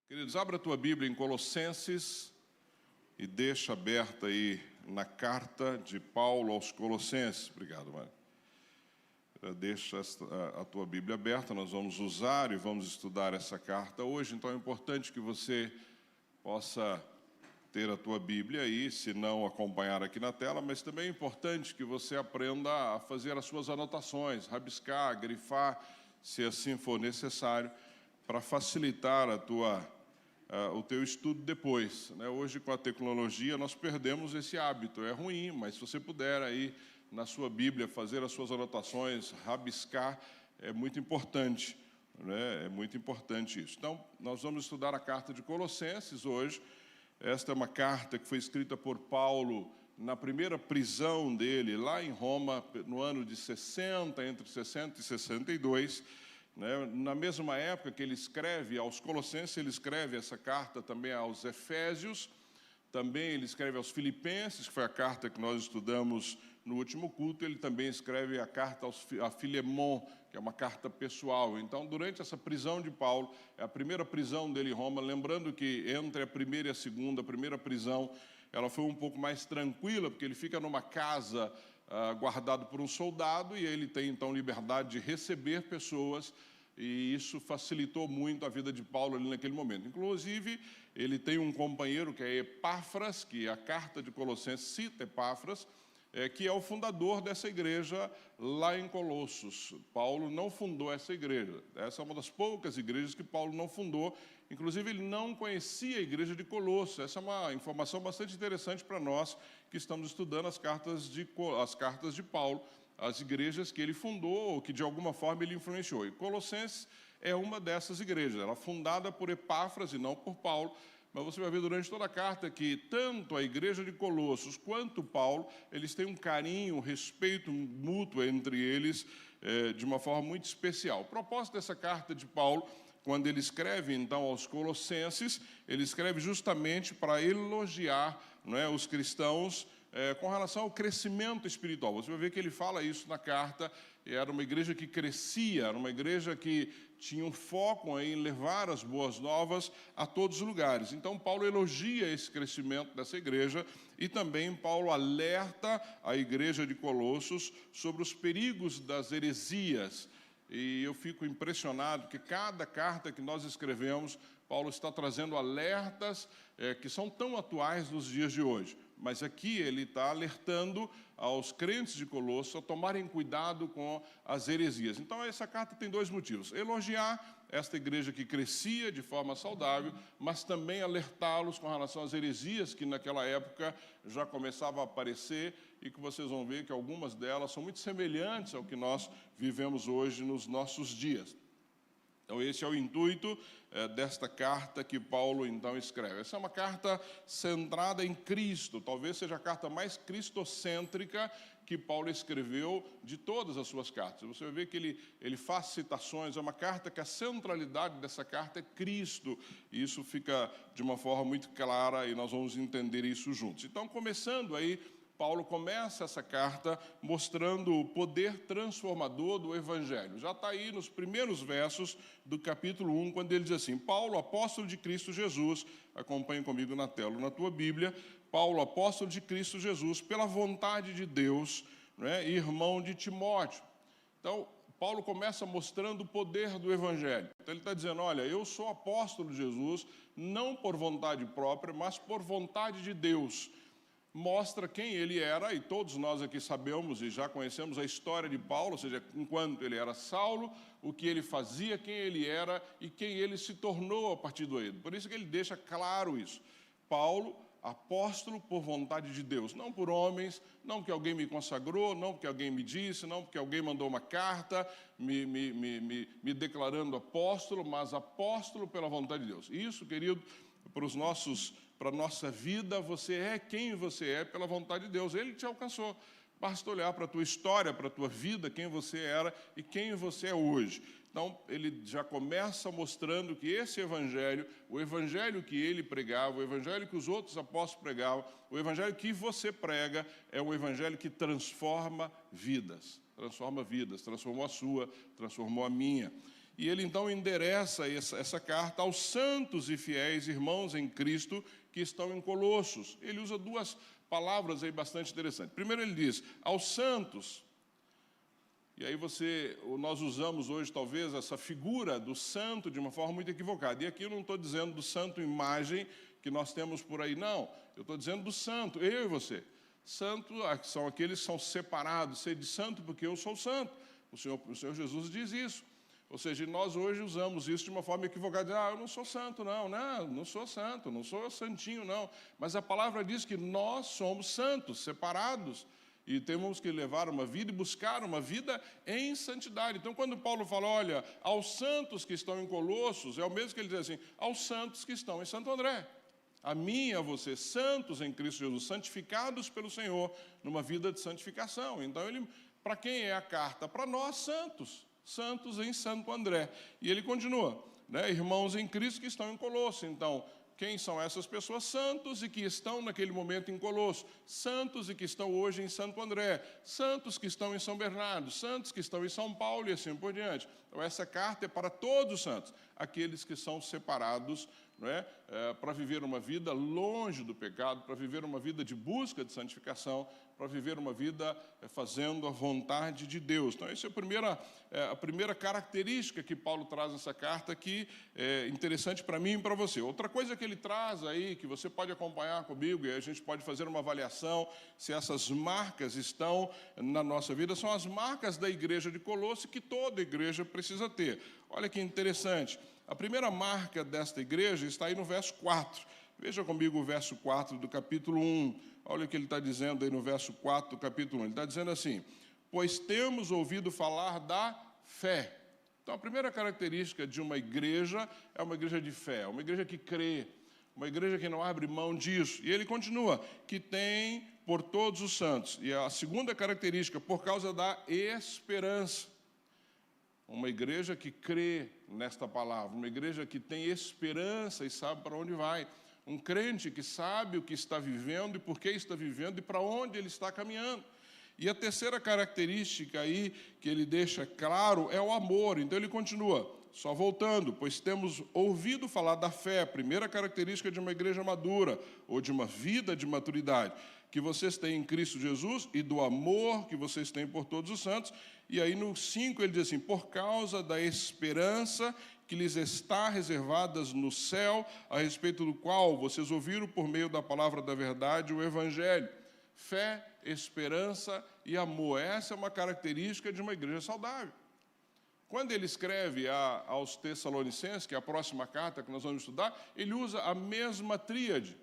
Queridos, abra a tua Bíblia em Colossenses e deixa aberta aí na carta de Paulo aos Colossenses. Obrigado, Mário. Deixa a tua Bíblia aberta, nós vamos usar e vamos estudar essa carta hoje. Então é importante que você possa ter a tua Bíblia aí, se não acompanhar aqui na tela, mas também é importante que você aprenda a fazer as suas anotações, rabiscar, grifar, se assim for necessário, para facilitar o teu estudo depois, né? Hoje, com a tecnologia, nós perdemos esse hábito. É ruim, mas se você puder aí na sua Bíblia fazer as suas anotações, rabiscar, é muito importante, né? É muito importante isso. Então, nós vamos estudar a carta de Colossenses hoje. Esta é uma carta que foi escrita por Paulo na primeira prisão dele, lá em Roma, no ano de 60, entre 60 e 62, né? Na mesma época que ele escreve aos Colossenses, ele escreve essa carta também aos Efésios, também ele escreve aos Filipenses, que foi a carta que nós estudamos no último culto. Ele também escreve a carta a Filemon, que é uma carta pessoal. Então, durante essa prisão de Paulo, é a primeira prisão dele em Roma, lembrando que entre a primeira e a segunda, a primeira prisão, ela foi um pouco mais tranquila, porque ele fica numa casa guardado por um soldado, e ele tem então liberdade de receber pessoas, e isso facilitou muito a vida de Paulo ali naquele momento. Inclusive, ele tem um companheiro que é Epáfras, que a carta de Colossenses cita Epáfras, que é o fundador dessa igreja lá em Colossos. Paulo não fundou essa igreja. Essa é uma das poucas igrejas que Paulo não fundou. Inclusive, ele não conhecia a igreja de Colossos. Essa é uma informação bastante interessante para nós que estamos estudando as cartas de Paulo, as igrejas que ele fundou ou que de alguma forma ele influenciou. E Colossenses é uma dessas igrejas. Ela é fundada por Epáfras e não por Paulo. Mas você vai ver durante toda a carta que tanto a igreja de Colossos quanto Paulo, eles têm um carinho, um respeito mútuo entre eles, de uma forma muito especial. O propósito dessa carta de Paulo, quando ele escreve então aos Colossenses, ele escreve justamente para elogiar, não é, os cristãos com relação ao crescimento espiritual. Você vai ver que ele fala isso na carta. Era uma igreja que crescia, era uma igreja que tinha um foco em levar as boas novas a todos os lugares. Então, Paulo elogia esse crescimento dessa igreja e também Paulo alerta a igreja de Colossos sobre os perigos das heresias. E eu fico impressionado que cada carta que nós escrevemos, Paulo está trazendo alertas que são tão atuais nos dias de hoje. Mas aqui ele está alertando aos crentes de Colossos a tomarem cuidado com as heresias. Então, essa carta tem dois motivos: elogiar esta igreja que crescia de forma saudável, mas também alertá-los com relação às heresias que naquela época já começavam a aparecer e que vocês vão ver que algumas delas são muito semelhantes ao que nós vivemos hoje nos nossos dias. Então, esse é o intuito desta carta que Paulo, então, escreve. Essa é uma carta centrada em Cristo, talvez seja a carta mais cristocêntrica que Paulo escreveu de todas as suas cartas. Você vai ver que ele faz citações, é uma carta que a centralidade dessa carta é Cristo, e isso fica de uma forma muito clara, e nós vamos entender isso juntos. Então, começando aí, Paulo começa essa carta mostrando o poder transformador do Evangelho. Já está aí nos primeiros versos do capítulo 1, quando ele diz assim: Paulo, apóstolo de Cristo Jesus, acompanhe comigo na tela, na tua Bíblia, Paulo, apóstolo de Cristo Jesus, pela vontade de Deus, né, irmão de Timóteo. Então, Paulo começa mostrando o poder do Evangelho. Então, ele está dizendo: olha, eu sou apóstolo de Jesus, não por vontade própria, mas por vontade de Deus. Mostra quem ele era, e todos nós aqui sabemos e já conhecemos a história de Paulo, ou seja, enquanto ele era Saulo, o que ele fazia, quem ele era e quem ele se tornou a partir do Por isso que ele deixa claro isso. Paulo, apóstolo por vontade de Deus, não por homens, não porque alguém me consagrou, não porque alguém me disse, não porque alguém mandou uma carta me declarando apóstolo, mas apóstolo pela vontade de Deus. Isso, querido, para a nossa vida, você é quem você é pela vontade de Deus. Ele te alcançou. Basta olhar para a tua história, para a tua vida, quem você era e quem você é hoje. Então, ele já começa mostrando que esse evangelho, o evangelho que ele pregava, o evangelho que os outros apóstolos pregavam, o evangelho que você prega, é um evangelho que transforma vidas. Transforma vidas, transformou a sua, transformou a minha. E ele então endereça essa carta aos santos e fiéis irmãos em Cristo que estão em Colossos. Ele usa duas palavras aí bastante interessantes. Primeiro ele diz, aos santos. E aí nós usamos hoje talvez essa figura do santo de uma forma muito equivocada. E aqui eu não estou dizendo do santo imagem que nós temos por aí, não. Eu estou dizendo do santo, eu e você. Santo são aqueles que são separados, ser de santo porque eu sou santo. O Senhor Jesus diz isso. Ou seja, nós hoje usamos isso de uma forma equivocada. Eu não sou santo, não sou santo, não sou santinho, não. Mas a palavra diz que nós somos santos, separados, e temos que levar uma vida e buscar uma vida em santidade. Então, quando Paulo fala, olha, aos santos que estão em Colossos, é o mesmo que ele diz assim, aos santos que estão em Santo André. A mim e a você, santos em Cristo Jesus, santificados pelo Senhor, numa vida de santificação. Então, para quem é a carta? Para nós, santos em Santo André. E ele continua, né? Irmãos em Cristo que estão em Colosso. Então, quem são essas pessoas? Santos e que estão naquele momento em Colosso, santos e que estão hoje em Santo André, santos que estão em São Bernardo, santos que estão em São Paulo e assim por diante. Então, essa carta é para todos os santos, aqueles que são separados, não é? Para viver uma vida longe do pecado, para viver uma vida de busca de santificação, para viver uma vida fazendo a vontade de Deus. Então, essa é a primeira característica que Paulo traz nessa carta, que é interessante para mim e para você. Outra coisa que ele traz aí, que você pode acompanhar comigo, e a gente pode fazer uma avaliação se essas marcas estão na nossa vida, são as marcas da igreja de Colosso, que toda igreja precisa ter. Olha que interessante. A primeira marca desta igreja está aí no verso 4. Veja comigo o verso 4 do capítulo 1. Olha o que ele está dizendo aí no verso 4 do capítulo 1. Ele está dizendo assim, pois temos ouvido falar da fé. Então, a primeira característica de uma igreja é uma igreja de fé, uma igreja que crê, uma igreja que não abre mão disso. E ele continua, que tem por todos os santos. E a segunda característica, por causa da esperança. Uma igreja que crê nesta palavra, uma igreja que tem esperança e sabe para onde vai. Um crente que sabe o que está vivendo e por que está vivendo e para onde ele está caminhando. E a terceira característica aí que ele deixa claro é o amor. Então ele continua, só voltando, pois temos ouvido falar da fé, a primeira característica de uma igreja madura, ou de uma vida de maturidade, que vocês têm em Cristo Jesus e do amor que vocês têm por todos os santos. E aí no 5 ele diz assim, por causa da esperança que lhes está reservada no céu, a respeito do qual vocês ouviram por meio da palavra da verdade o Evangelho. Fé, esperança e amor. Essa é uma característica de uma igreja saudável. Quando ele escreve aos Tessalonicenses, que é a próxima carta que nós vamos estudar, ele usa a mesma tríade.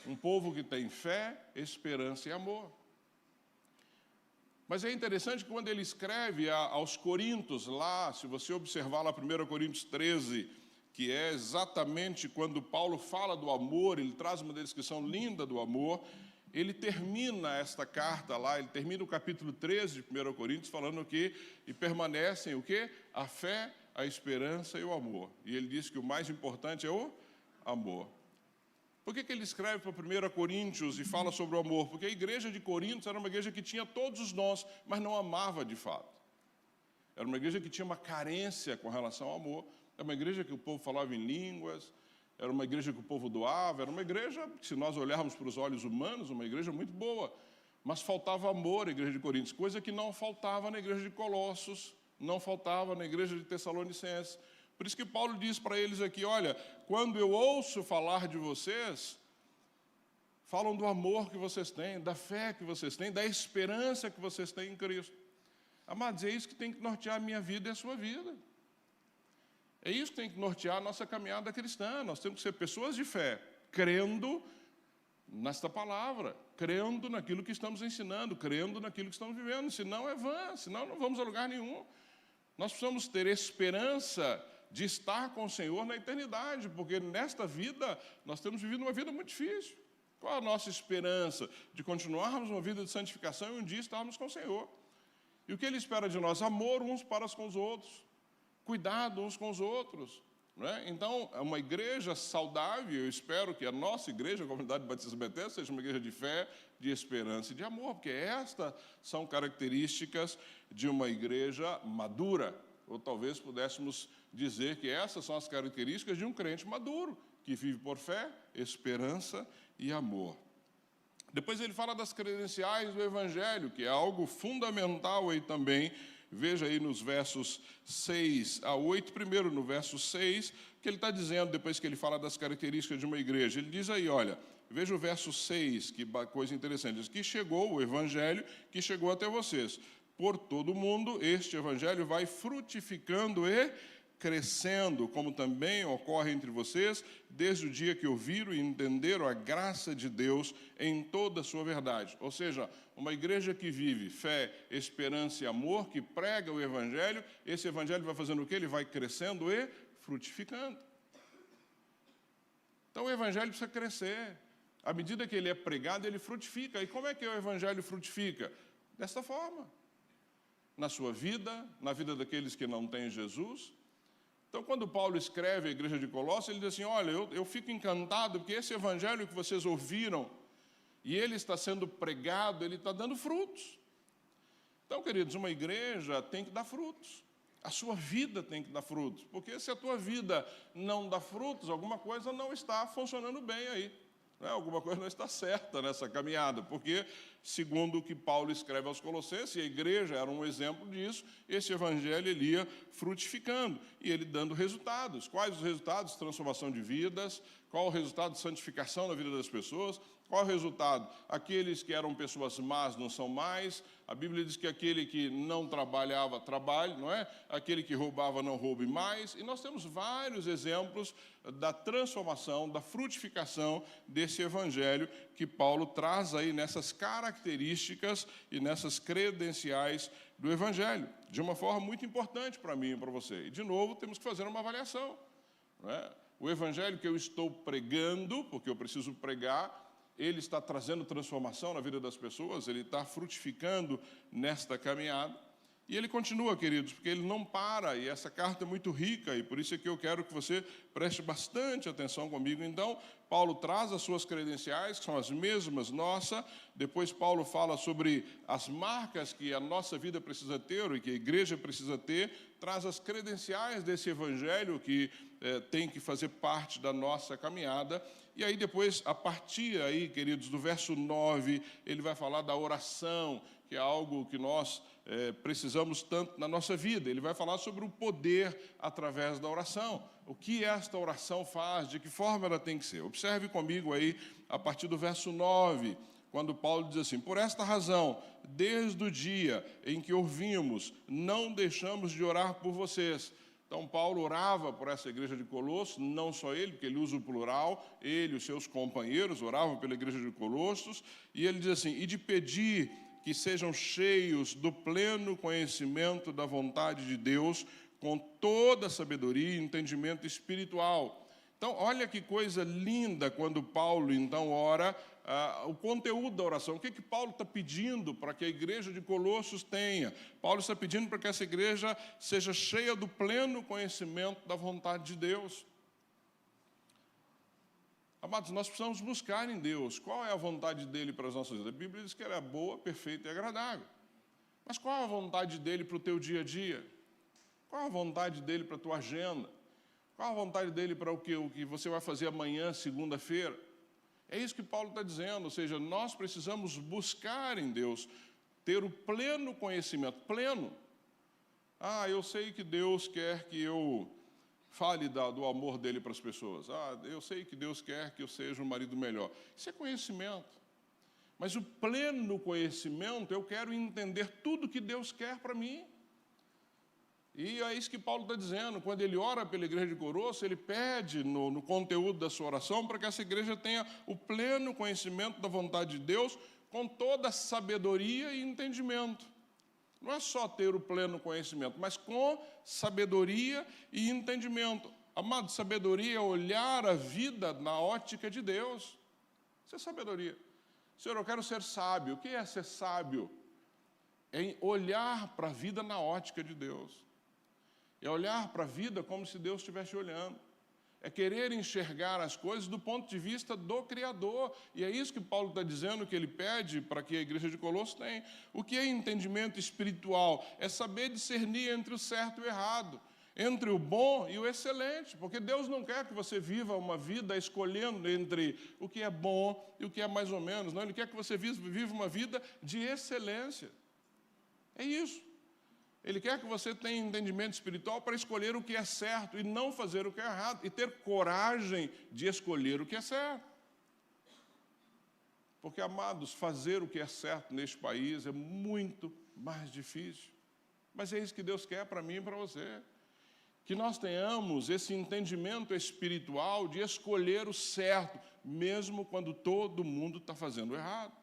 Um povo que tem fé, esperança e amor. Mas é interessante que quando ele escreve aos Coríntios, lá, se você observar lá 1 Coríntios 13, que é exatamente quando Paulo fala do amor, ele traz uma descrição linda do amor, ele termina esta carta lá, ele termina o capítulo 13 de 1 Coríntios, falando que e permanecem o quê? A fé, a esperança e o amor. E ele diz que o mais importante é o amor. Por que ele escreve para 1 Coríntios e fala sobre o amor? Porque a igreja de Coríntios era uma igreja que tinha todos os dons, mas não amava de fato. Era uma igreja que tinha uma carência com relação ao amor. Era uma igreja que o povo falava em línguas, era uma igreja que o povo doava, era uma igreja, se nós olharmos para os olhos humanos, uma igreja muito boa. Mas faltava amor na igreja de Coríntios, coisa que não faltava na igreja de Colossos, não faltava na igreja de Tessalonicenses. Por isso que Paulo diz para eles aqui, olha, quando eu ouço falar de vocês, falam do amor que vocês têm, da fé que vocês têm, da esperança que vocês têm em Cristo. Amados, é isso que tem que nortear a minha vida e a sua vida. É isso que tem que nortear a nossa caminhada cristã. Nós temos que ser pessoas de fé, crendo nesta palavra, crendo naquilo que estamos ensinando, crendo naquilo que estamos vivendo. Senão é vã, senão não vamos a lugar nenhum. Nós precisamos ter esperança de estar com o Senhor na eternidade, porque nesta vida nós temos vivido uma vida muito difícil. Qual a nossa esperança? De continuarmos uma vida de santificação e um dia estarmos com o Senhor. E o que Ele espera de nós? Amor uns para com os outros, cuidado uns com os outros. Não é? Então, é uma igreja saudável. Eu espero que a nossa igreja, a Comunidade Batista Betesda, seja uma igreja de fé, de esperança e de amor, porque estas são características de uma igreja madura. ou talvez pudéssemos dizer que essas são as características de um crente maduro, que vive por fé, esperança e amor. Depois ele fala das credenciais do Evangelho, que é algo fundamental aí também. Veja aí nos versos 6 a 8, primeiro no verso 6, que ele está dizendo, depois que ele fala das características de uma igreja, ele diz aí, olha, veja o verso 6, que coisa interessante, diz que chegou o Evangelho, que chegou até vocês. Por todo o mundo, este Evangelho vai frutificando e crescendo, como também ocorre entre vocês, desde o dia que ouviram e entenderam a graça de Deus em toda a sua verdade. Ou seja, uma igreja que vive fé, esperança e amor, que prega o Evangelho, esse Evangelho vai fazendo o quê? Ele vai crescendo e frutificando. Então o Evangelho precisa crescer. À medida que ele é pregado, ele frutifica. E como é que o Evangelho frutifica? Desta forma. Na sua vida, na vida daqueles que não têm Jesus. Então, quando Paulo escreve à igreja de Colossos, ele diz assim, olha, eu fico encantado, porque esse Evangelho que vocês ouviram, e ele está sendo pregado, ele está dando frutos. Então, queridos, uma igreja tem que dar frutos. A sua vida tem que dar frutos. Porque se a tua vida não dá frutos, alguma coisa não está funcionando bem aí. Alguma coisa não está certa nessa caminhada, porque, segundo o que Paulo escreve aos Colossenses, e a igreja era um exemplo disso, esse evangelho ele ia frutificando, e ele dando resultados. Quais os resultados? Transformação de vidas. Qual o resultado de santificação na vida das pessoas? Qual o resultado? Aqueles que eram pessoas más não são mais. A Bíblia diz que aquele que não trabalhava, trabalhe, não é? Aquele que roubava, não roube mais. E nós temos vários exemplos da transformação, da frutificação desse evangelho que Paulo traz aí nessas características e nessas credenciais do evangelho, de uma forma muito importante para mim e para você. E, de novo, temos que fazer uma avaliação, não é? O evangelho que eu estou pregando, porque eu preciso pregar, ele está trazendo transformação na vida das pessoas, ele está frutificando nesta caminhada. E ele continua, queridos, porque ele não para, e essa carta é muito rica, e por isso é que eu quero que você preste bastante atenção comigo. Então, Paulo traz as suas credenciais, que são as mesmas nossas. Depois Paulo fala sobre as marcas que a nossa vida precisa ter, e que a igreja precisa ter, traz as credenciais desse evangelho que tem que fazer parte da nossa caminhada. E aí depois, a partir aí, queridos, do verso 9, ele vai falar da oração, que é algo que nós precisamos tanto na nossa vida. Ele vai falar sobre o poder através da oração. O que esta oração faz, de que forma ela tem que ser. Observe comigo aí, a partir do verso 9, quando Paulo diz assim, por esta razão, desde o dia em que ouvimos, não deixamos de orar por vocês. Então, Paulo orava por essa igreja de Colossos, não só ele, porque ele usa o plural, ele e os seus companheiros oravam pela igreja de Colossos, e ele diz assim, e de pedir que sejam cheios do pleno conhecimento da vontade de Deus, com toda a sabedoria e entendimento espiritual. Então, olha que coisa linda quando Paulo, então, ora, o conteúdo da oração. O que Paulo está pedindo para que a igreja de Colossos tenha? Paulo está pedindo para que essa igreja seja cheia do pleno conhecimento da vontade de Deus. Amados, nós precisamos buscar em Deus qual é a vontade dele para as nossas vidas. A Bíblia diz que ela é boa, perfeita e agradável. Mas qual é a vontade dele para o teu dia a dia? Qual é a vontade dele para a tua agenda? Qual a vontade dele para o que você vai fazer amanhã, segunda-feira? É isso que Paulo está dizendo, ou seja, nós precisamos buscar em Deus, ter o pleno conhecimento, pleno. Eu sei que Deus quer que eu fale do amor dele para as pessoas. Eu sei que Deus quer que eu seja um marido melhor. Isso é conhecimento. Mas o pleno conhecimento, eu quero entender tudo que Deus quer para mim. E é isso que Paulo está dizendo. Quando ele ora pela igreja de Colossos, ele pede no conteúdo da sua oração para que essa igreja tenha o pleno conhecimento da vontade de Deus, com toda a sabedoria e entendimento. Não é só ter o pleno conhecimento, mas com sabedoria e entendimento. Amado, sabedoria é olhar a vida na ótica de Deus. Isso é sabedoria. Senhor, eu quero ser sábio. O que é ser sábio? É olhar para a vida na ótica de Deus. É olhar para a vida como se Deus estivesse olhando. é querer enxergar as coisas do ponto de vista do Criador. E é isso que Paulo está dizendo, que ele pede para que a igreja de Colossos tenha. O que é entendimento espiritual? É saber discernir entre o certo e o errado, entre o bom e o excelente, porque Deus não quer que você viva uma vida escolhendo entre o que é bom e o que é mais ou menos, não, Ele quer que você viva uma vida de excelência. É isso. Ele quer que você tenha entendimento espiritual para escolher o que é certo e não fazer o que é errado, e ter coragem de escolher o que é certo. Porque, amados, fazer o que é certo neste país é muito mais difícil. Mas é isso que Deus quer para mim e para você. Que nós tenhamos esse entendimento espiritual de escolher o certo, mesmo quando todo mundo está fazendo o errado.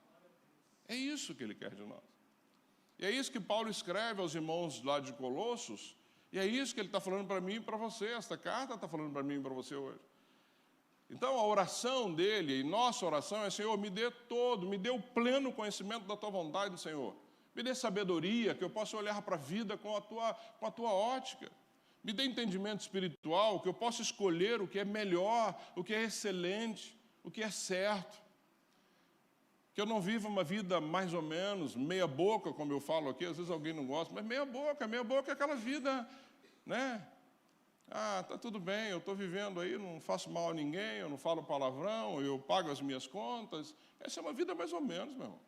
É isso que Ele quer de nós. E é isso que Paulo escreve aos irmãos lá de Colossos, e é isso que ele está falando para mim e para você. Esta carta está falando para mim e para você hoje. Então, a oração dele, e nossa oração é: Senhor, me dê o pleno conhecimento da Tua vontade, Senhor. Me dê sabedoria, que eu possa olhar para a vida com a tua ótica. Me dê entendimento espiritual, que eu possa escolher o que é melhor, o que é excelente, o que é certo. Que eu não viva uma vida mais ou menos, meia boca, como eu falo aqui, às vezes alguém não gosta, mas meia boca é aquela vida, né? Ah, tá tudo bem, eu estou vivendo aí, não faço mal a ninguém, eu não falo palavrão, eu pago as minhas contas. Essa é uma vida mais ou menos, meu irmão.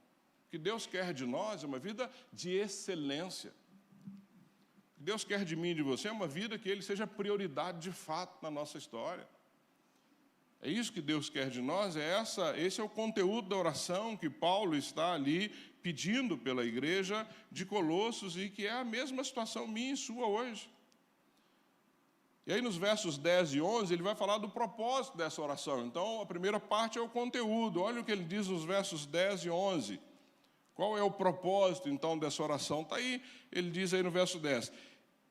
O que Deus quer de nós é uma vida de excelência. O que Deus quer de mim e de você é uma vida que Ele seja prioridade de fato na nossa história. É isso que Deus quer de nós, esse é o conteúdo da oração que Paulo está ali pedindo pela igreja de Colossos, e que é a mesma situação minha e sua hoje. E aí nos versos 10 e 11, ele vai falar do propósito dessa oração. Então, a primeira parte é o conteúdo. Olha o que ele diz nos versos 10 e 11. Qual é o propósito, então, dessa oração? Está aí, ele diz aí no verso 10.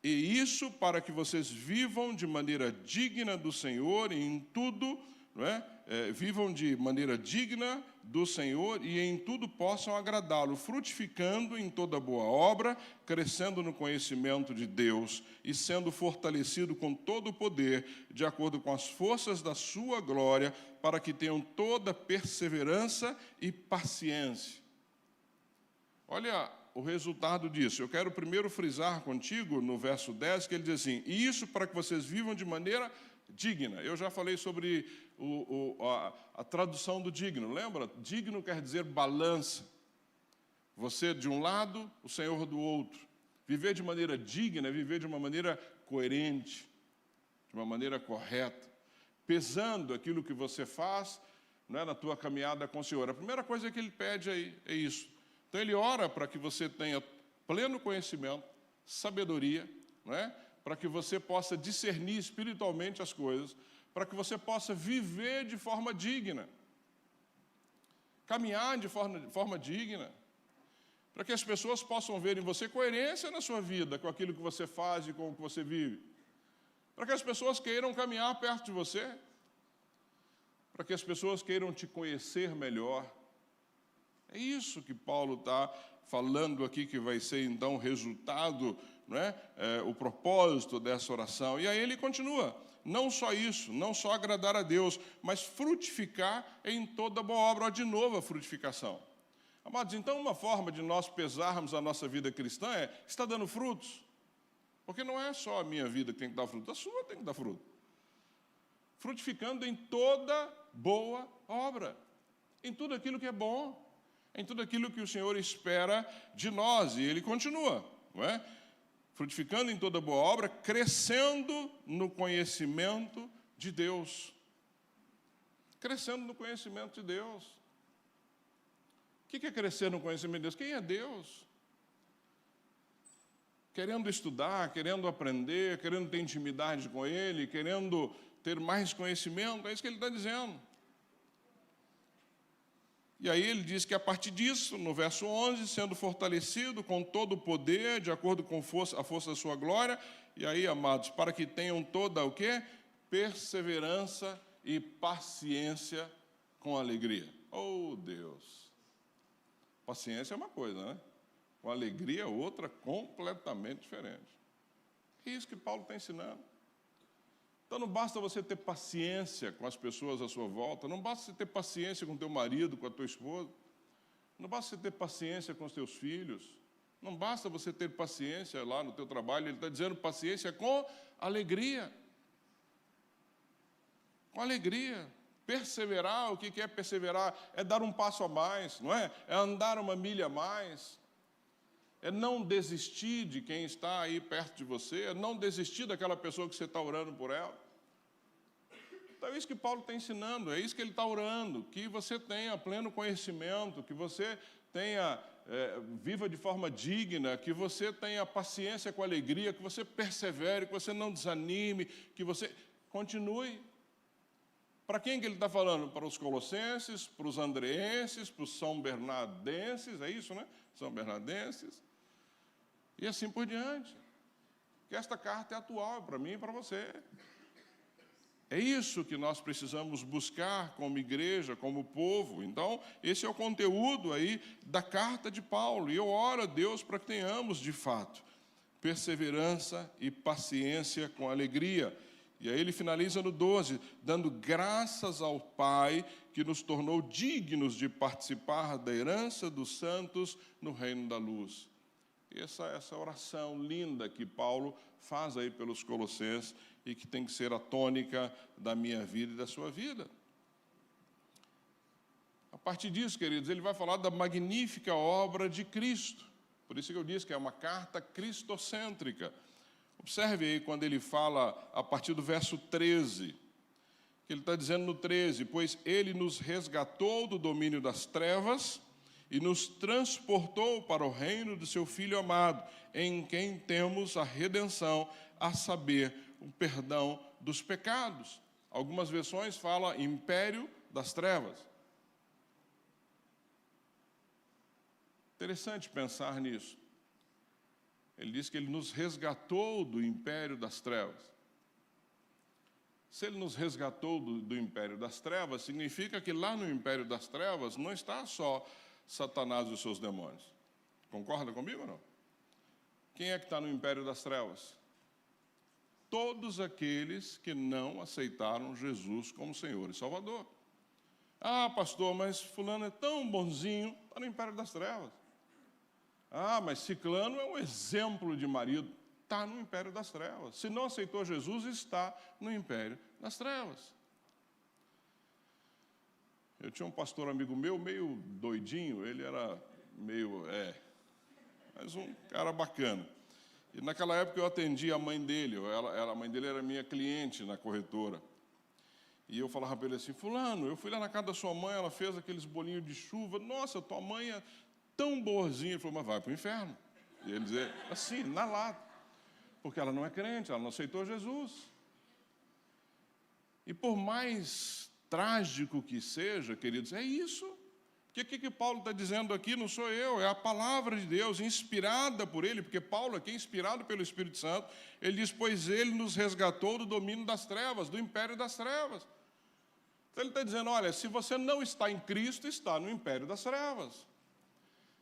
E isso para que vocês vivam de maneira digna do Senhor e em tudo, não é? Vivam de maneira digna do Senhor e em tudo possam agradá-lo, frutificando em toda boa obra, crescendo no conhecimento de Deus e sendo fortalecido com todo o poder, de acordo com as forças da sua glória, para que tenham toda perseverança e paciência. Olha o resultado disso. Eu quero primeiro frisar contigo no verso 10, que ele diz assim: e isso para que vocês vivam de maneira digna. Eu já falei sobre a tradução do digno, lembra? Digno quer dizer balança. Você de um lado, o Senhor do outro. Viver de maneira digna é viver de uma maneira coerente, de uma maneira correta, pesando aquilo que você faz, não é, na tua caminhada com o Senhor. A primeira coisa que ele pede aí é isso. Então ele ora para que você tenha pleno conhecimento, sabedoria, não é? Para que você possa discernir espiritualmente as coisas, para que você possa viver de forma digna, caminhar de forma digna, para que as pessoas possam ver em você coerência na sua vida, com aquilo que você faz e com o que você vive, para que as pessoas queiram caminhar perto de você, para que as pessoas queiram te conhecer melhor. É isso que Paulo está falando aqui, que vai ser então o resultado, não é? O propósito dessa oração. E aí ele continua: não só isso, não só agradar a Deus, mas frutificar em toda boa obra. De novo a frutificação. Amados, então uma forma de nós pesarmos a nossa vida cristã é: está dando frutos? Porque não é só a minha vida que tem que dar fruto, a sua tem que dar fruto. Frutificando em toda boa obra, em tudo aquilo que é bom, em tudo aquilo que o Senhor espera de nós. E ele continua, não é? Frutificando em toda boa obra, crescendo no conhecimento de Deus. Crescendo no conhecimento de Deus. O que é crescer no conhecimento de Deus? Quem é Deus? Querendo estudar, querendo aprender, querendo ter intimidade com Ele, querendo ter mais conhecimento, é isso que ele está dizendo. E aí ele diz que a partir disso, no verso 11, sendo fortalecido com todo o poder, de acordo com a força da sua glória, e aí, amados, para que tenham toda o quê? Perseverança e paciência com alegria. Oh, Deus! Paciência é uma coisa, né? Com alegria é outra completamente diferente. É isso que Paulo está ensinando. Então não basta você ter paciência com as pessoas à sua volta, não basta você ter paciência com teu marido, com a tua esposa, não basta você ter paciência com os teus filhos, não basta você ter paciência lá no teu trabalho. Ele está dizendo paciência com alegria. Com alegria. Perseverar, o que é perseverar? É dar um passo a mais, não é? É andar uma milha a mais. É não desistir de quem está aí perto de você, é não desistir daquela pessoa que você está orando por ela. Então é isso que Paulo está ensinando, é isso que ele está orando, que você tenha pleno conhecimento, que você viva de forma digna, que você tenha paciência com alegria, que você persevere, que você não desanime, que você continue. Para quem que ele está falando? Para os colossenses, para os andreenses, para os são bernardenses, é isso, né? São bernardenses. E assim por diante. Que esta carta é atual para mim e para você. É isso que nós precisamos buscar como igreja, como povo. Então, esse é o conteúdo aí da carta de Paulo. E eu oro a Deus para que tenhamos, de fato, perseverança e paciência com alegria. E aí ele finaliza no 12, dando graças ao Pai que nos tornou dignos de participar da herança dos santos no reino da luz. Essa oração linda que Paulo faz aí pelos colossenses e que tem que ser a tônica da minha vida e da sua vida. A partir disso, queridos, ele vai falar da magnífica obra de Cristo. Por isso que eu disse que é uma carta cristocêntrica. Observe aí quando ele fala a partir do verso 13, que ele está dizendo no 13, pois ele nos resgatou do domínio das trevas e nos transportou para o reino do seu Filho amado, em quem temos a redenção, a saber, o perdão dos pecados. Algumas versões falam império das trevas. Interessante pensar nisso. Ele diz que ele nos resgatou do império das trevas. Se ele nos resgatou do império das trevas, significa que lá no império das trevas não está só Satanás e os seus demônios. Concorda comigo ou não? Quem é que está no império das trevas? Todos aqueles que não aceitaram Jesus como Senhor e Salvador. Ah, pastor, mas fulano é tão bonzinho, está no império das trevas. Ah, mas ciclano é um exemplo de marido, está no império das trevas. Se não aceitou Jesus, está no império das trevas. Eu tinha um pastor amigo meu, meio doidinho, ele era meio, mas um cara bacana. E naquela época eu atendi a mãe dele, a mãe dele era minha cliente na corretora. E eu falava para ele assim, fulano, eu fui lá na casa da sua mãe, ela fez aqueles bolinhos de chuva, nossa, tua mãe é tão boazinha. Ele falou, mas vai para o inferno. E ele dizia, assim, na lata, porque ela não é crente, ela não aceitou Jesus. E por mais trágico que seja, queridos, é isso. Porque o que Paulo está dizendo aqui não sou eu, é a palavra de Deus, inspirada por ele, porque Paulo aqui é inspirado pelo Espírito Santo. Ele diz, pois ele nos resgatou do domínio das trevas, do império das trevas. Então ele está dizendo, olha, se você não está em Cristo, está no império das trevas.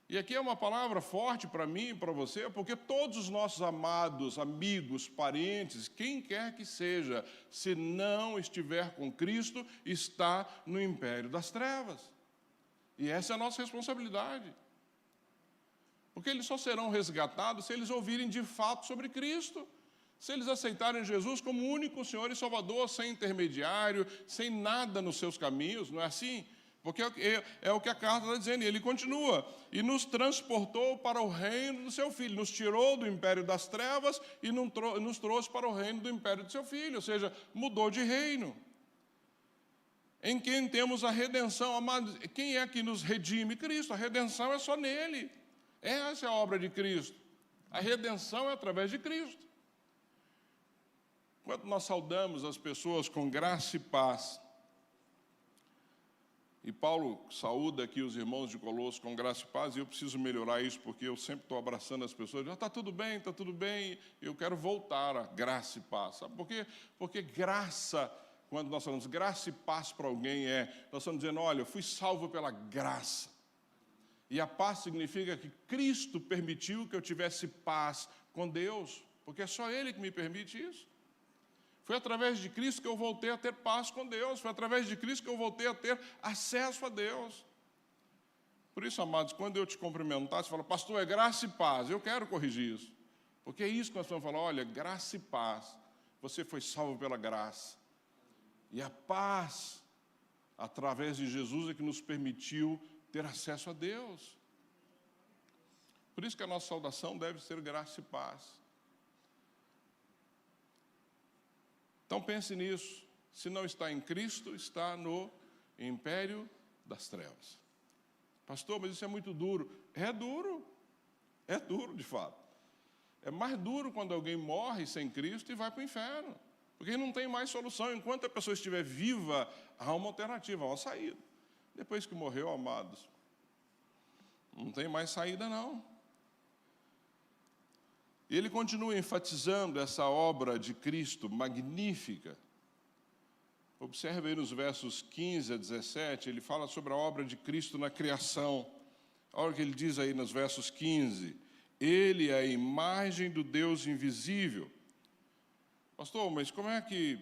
E aqui é uma palavra forte para mim e para você, porque todos os nossos amados, amigos, parentes, quem quer que seja, se não estiver com Cristo, está no império das trevas. E essa é a nossa responsabilidade. Porque eles só serão resgatados se eles ouvirem de fato sobre Cristo. Se eles aceitarem Jesus como único Senhor e Salvador, sem intermediário, sem nada nos seus caminhos, não é assim? Porque é o que a carta está dizendo, e ele continua, e nos transportou para o reino do seu Filho, nos tirou do império das trevas e nos trouxe para o reino do império do seu Filho, ou seja, mudou de reino. Em quem temos a redenção, amados, quem é que nos redime? Cristo, a redenção é só nele, essa é a obra de Cristo, a redenção é através de Cristo. Quando nós saudamos as pessoas com graça e paz, e Paulo saúda aqui os irmãos de Colossos com graça e paz, e eu preciso melhorar isso, porque eu sempre estou abraçando as pessoas, já está tudo bem, eu quero voltar a graça e paz, sabe por quê? Porque graça, quando nós falamos graça e paz para alguém, nós estamos dizendo, olha, eu fui salvo pela graça, e a paz significa que Cristo permitiu que eu tivesse paz com Deus, porque é só Ele que me permite isso. Foi através de Cristo que eu voltei a ter paz com Deus. Foi através de Cristo que eu voltei a ter acesso a Deus. Por isso, amados, quando eu te cumprimentar, você fala, pastor, é graça e paz. Eu quero corrigir isso. Porque é isso que nós vamos falar, olha, graça e paz. Você foi salvo pela graça. E a paz, através de Jesus, é que nos permitiu ter acesso a Deus. Por isso que a nossa saudação deve ser graça e paz. Então pense nisso. Se não está em Cristo, está no império das trevas. Pastor, mas isso é muito duro. É duro de fato. É mais duro quando alguém morre sem Cristo e vai para o inferno. Porque não tem mais solução. Enquanto a pessoa estiver viva, há uma alternativa, há uma saída. Depois que morreu, amados, não tem mais saída não. E ele continua enfatizando essa obra de Cristo magnífica. Observe aí nos versos 15 a 17, ele fala sobre a obra de Cristo na criação. Olha o que ele diz aí nos versos 15. Ele é a imagem do Deus invisível. Pastor, mas como é que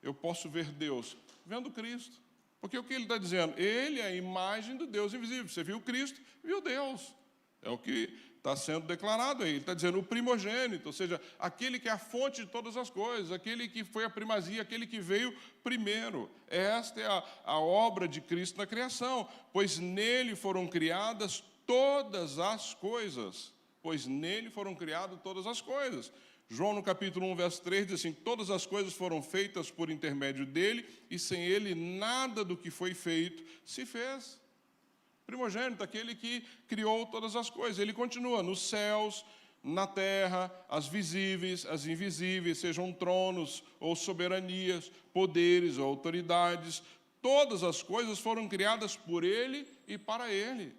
eu posso ver Deus? Vendo Cristo. Porque o que ele está dizendo? Ele é a imagem do Deus invisível. Você viu Cristo, viu Deus. É o que está sendo declarado aí. Ele está dizendo o primogênito, ou seja, aquele que é a fonte de todas as coisas, aquele que foi a primazia, aquele que veio primeiro. Esta é a obra de Cristo na criação, pois nele foram criadas todas as coisas. Pois nele foram criadas todas as coisas. João, no capítulo 1, verso 3, diz assim, todas as coisas foram feitas por intermédio dele, e sem ele nada do que foi feito se fez. Primogênito, aquele que criou todas as coisas. Ele continua, nos céus, na terra, as visíveis, as invisíveis, sejam tronos ou soberanias, poderes ou autoridades, todas as coisas foram criadas por ele e para ele.